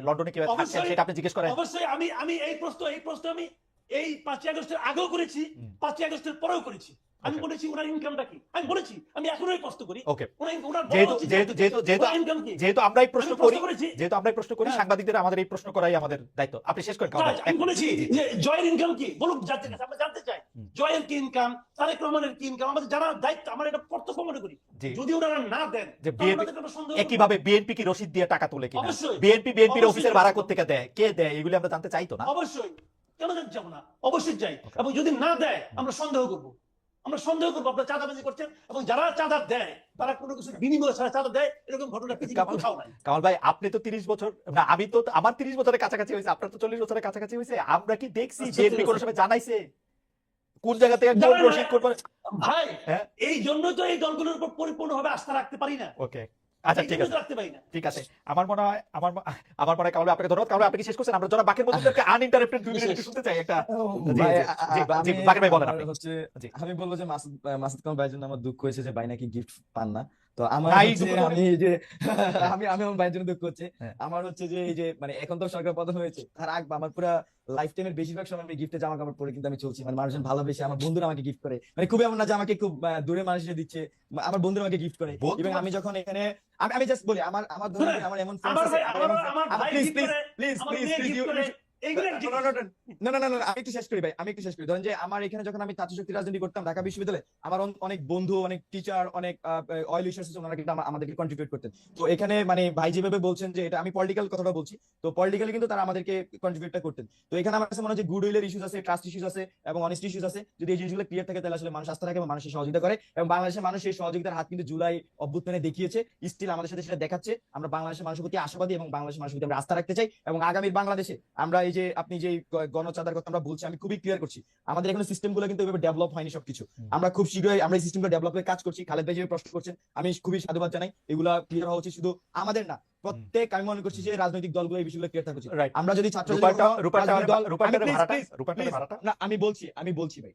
লন্ডনে কিভাবে থাকছেন অবশ্যই, সেটা আপনি জিজ্ঞেস করেন। অবশ্যই আমি এই প্রশ্ন আমি এই 5ই আগস্টের আগেও করেছি, 5ই আগস্টের পরেও করেছি। আমি Okay. বলেছি ওনার ইনকামটা কি, আমি বলেছি, আমি এখনো এই প্রশ্ন করি। ওকে, ওনার বড় যেহেতু উচিত যেহেতু যে যেহেতু যেহেতু ওনার income কি? যেহেতু আমরাই প্রশ্ন আমি করি, করেছি। যেহেতু আমরাই প্রশ্ন করি, হ্যাঁ। সাংবাদিকদের আমাদের এই প্রশ্ন করাই আমাদের দায়িত্ব। আপনি শেষ করেন কামাল ভাই। আমি বলেছি যে জয়ের ইনকাম কি বলুক জানতে কাছে, আমরা জানতে চাই জয়ের কি ইনকাম, তারেক রহমানের কি ইনকাম, আমাদের জানার দায়িত্ব, আমরা এটা কর্তব্য মনে করি। জি। যদি ওনারা না দেন যে তাহলে বিএনপি আমাদের কোনো সন্দেহ একইভাবে বিএনপি কি রসিদ দিয়ে টাকা তোলে কিনা, অবশ্যই। বিএনপির অবশ্যই অফিসের ভাড়া কোত্থেকে দেয়, কে দেয়, এগুলি আমরা জানতে চাইতো না। অবশ্যই, কেন জানতে যাবো না, অবশ্যই চাই। এবং যদি না দেয় আমরা সন্দেহ করবো, আপনারা চাঁদাবাজি করছেন, এবং যারা চাঁদা দেয় তারা কোনো কিছু বিনিময় ছাড়া চাঁদা দেয়, এরকম ঘটনা পৃথিবীর কোথাও নাই। কামাল ভাই, আপনি তো 30 বছর না, আমি তো আমার 30 বছরের কাছাকাছি হয়েছে, আপনার তো 40 বছরের কাছাকাছি হয়েছে। আমরা কি দেখছি বিএনপি কোনো সময় জানাইছে কোন জায়গা থেকে কোন জানাই না। রসিদ করবে? ভাই হ্যাঁ? এই জন্যই তো এই দলগুলোর উপর পরিপূর্ণভাবে আস্থা রাখতে পারি না। ওকে, আচ্ছা এই ঠিক জন্যই আছে, তো রাখতে পারি না। ঠিক আছে। আমার মনে হয় কামাল ভাই আপনাকে ধন্যবাদ। কামাল ভাই, আপনি কি শেষ করছেন? আমরা যারা বাকির মধ্যে আনইন্টারাপ্টেড 2 মিনিট একটু শুনতে চাই একটা। জি, ভাই, জি, জি, আমি বাকের ভাই বলেন আমার আপনি। হচ্ছে জি। আমি বলবো যে মাসুদ কামাল ভাইয়ের জন্য আমার দুঃখ হয়েছে যে ভাই নাকি গিফট পান না। তো আমার ভাই, হচ্ছে দুঃখ তো- আমি এই যে আমি আমার ভাইয়ের জন্য দুঃখ হচ্ছে। হ্যাঁ। আমার হচ্ছে যে এই যে মানে এখন তো সরকার পতন হয়েছে, তার আগে আমার পুরো লাইফ টাইমের বেশিরভাগ সময় আমি গিফটে জামা কাপড় পরে কিন্তু আমি চলছি, মানে মানুষজন ভালোবেসে, আমার বন্ধুরা আমাকে গিফট করে, মানে খুবই এমন না যে আমাকে খুব দূরে মানুষ এসে দিচ্ছে, আমার বন্ধুরা আমাকে গিফট করে। বন্ধু এবং আমি যখন এখানে আমি জাস্ট বলি আমার ধরুন শুনেন, আমার এমন আমার ভাই আমার ভাই প্লিজ gift প্লিজ করে, প্লিজ আমার প্লিজ মেয়ে প্লিজ gift করে, এইগুলো এক জিনিস। না না না না, আমি একটু শেষ করি ভাই, আমি একটু শেষ করি। ধরেন যে আমার এখানে যখন আমি ছাত্র শক্তি রাজনীতি করতাম ঢাকা বিশ্ববিদ্যালয়ে, আমার অনেক বন্ধু, অনেক টিচার, অনেক অয়েল রিসোর্সেস ওনারা কিন্তু আমাদেরকে কন্ট্রিবিউট করতেন। তো এখানে মানে ভাই যেভাবে বলছেন যে এটা আমি পলিটিক্যাল কথাটা বলছি, তো পলিটিক্যালি কিন্তু তারা আমাদেরকে কন্ট্রিবিউটটা করতেন। তো এখানে আমার কাছে মনে হয় যে গুড উইলের ইস্যুস আছে, ট্রাস্ট ইস্যুস আছে, এবং অনেস্ট ইস্যুস আছে। যদি এই জিনিসগুলো ক্লিয়ার থাকে তাহলে আসলে মানুষ আস্থা রাখে এবং মানুষের সহযোগিতা করে, এবং বাংলাদেশের মানুষ এই সহযোগিতার হাত কিন্তু জুলাই অভ্যুত্থানে দেখিয়েছে, স্টিল আমাদের সাথে সেটা দেখাচ্ছে। আমরা বাংলাদেশের মানুষের প্রতি আশাবাদী এবং বাংলাদেশের মানুষের প্রতি আমরা আস্থা রাখতে চাই। এবং আগামীর বাংলাদেশে আমরা এই যে আপনি যে গণচাঁদার কথা আমরা বলছি, আমি খুবই ক্লিয়ার করছি, আমাদের এখানে সিস্টেম গুলো কিন্তু এভাবে ডেভেলপ হয়নি সবকিছু। আমরা খুব শীঘ্রই আমরা এই সিস্টেমগুলো ডেভেলপের কাজ করছি। খালেদ ভাই যে প্রশ্ন করছেন আমি খুবই সাধুবাদ জানাই, এগুলা ক্লিয়ার হওয়া উচিত শুধু আমাদের না, প্রত্যেক আমি মনে করছি যে রাজনৈতিক দলগুলো এই বিষয়গুলো ক্লিয়ার থাকা উচিত। Right. আমরা যদি ছাত্র রূপান্তরের ভাড়াটা আমি বলছি ভাই,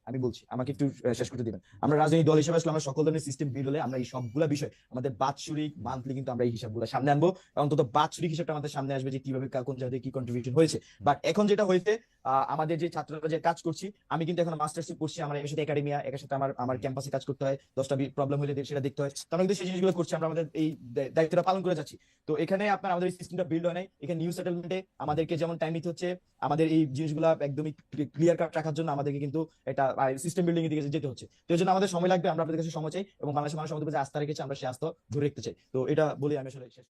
আমাকে একটু শেষ করতে দিবেন। আমরা রাজনৈতিক দল হিসেবে আসলে আমরা সকল ধরনের সিস্টেম বিল হলে আমরা এই সবগুলা বিষয় আমাদের বাৎসরিক মান্থলি কিন্তু আমরা এই হিসাবগুলো সামনে আনবো, অন্তত বাৎসরিক হিসাবটা আমাদের সামনে আসবে যে কিভাবে কোন জায়গায় কি কন্ট্রিবিউশন হয়েছে। বাট এখন যেটা হয়েছে আমাদের যে ছাত্ররা যে কাজ করছি, আমি কিন্তু এখন মাস্টার্সশিপ করছি, আমার এর সাথে একাডেমিয়া, এর সাথে আমার ক্যাম্পাসে কাজ করতে হয়, 10টা প্রবলেম হলে সেটা দেখতে হয়। তো আমরা কিন্তু সেই জিনিসগুলো করছি, আমরা আমাদের এই দায়িত্বটা পালন করে যাচ্ছি। তো এখানে আপনার আমাদের এই সিস্টেমটা বিল্ড হয় নাই। এখানে নিউ সেটেলমেন্টে আমাদেরকে যেমন টাইম নিতে হচ্ছে, আমাদের এই জিনিসগুলো একদমই ক্লিয়ার কাট রাখার জন্য আমাদেরকে কিন্তু এটা সিস্টেম বিল্ডিং এর দিকে যেতে হচ্ছে। তো এই জন্য আমাদের সময় লাগবে, আমরা আপনাদের কাছে সময় চাই, এবং বাংলাদেশের মানুষ আমাদের কাছে আস্থা রেখেছে, আমরা সেই আস্থা ধরে রাখতে চাই। তো এটা বলে আমি আসলে শেষ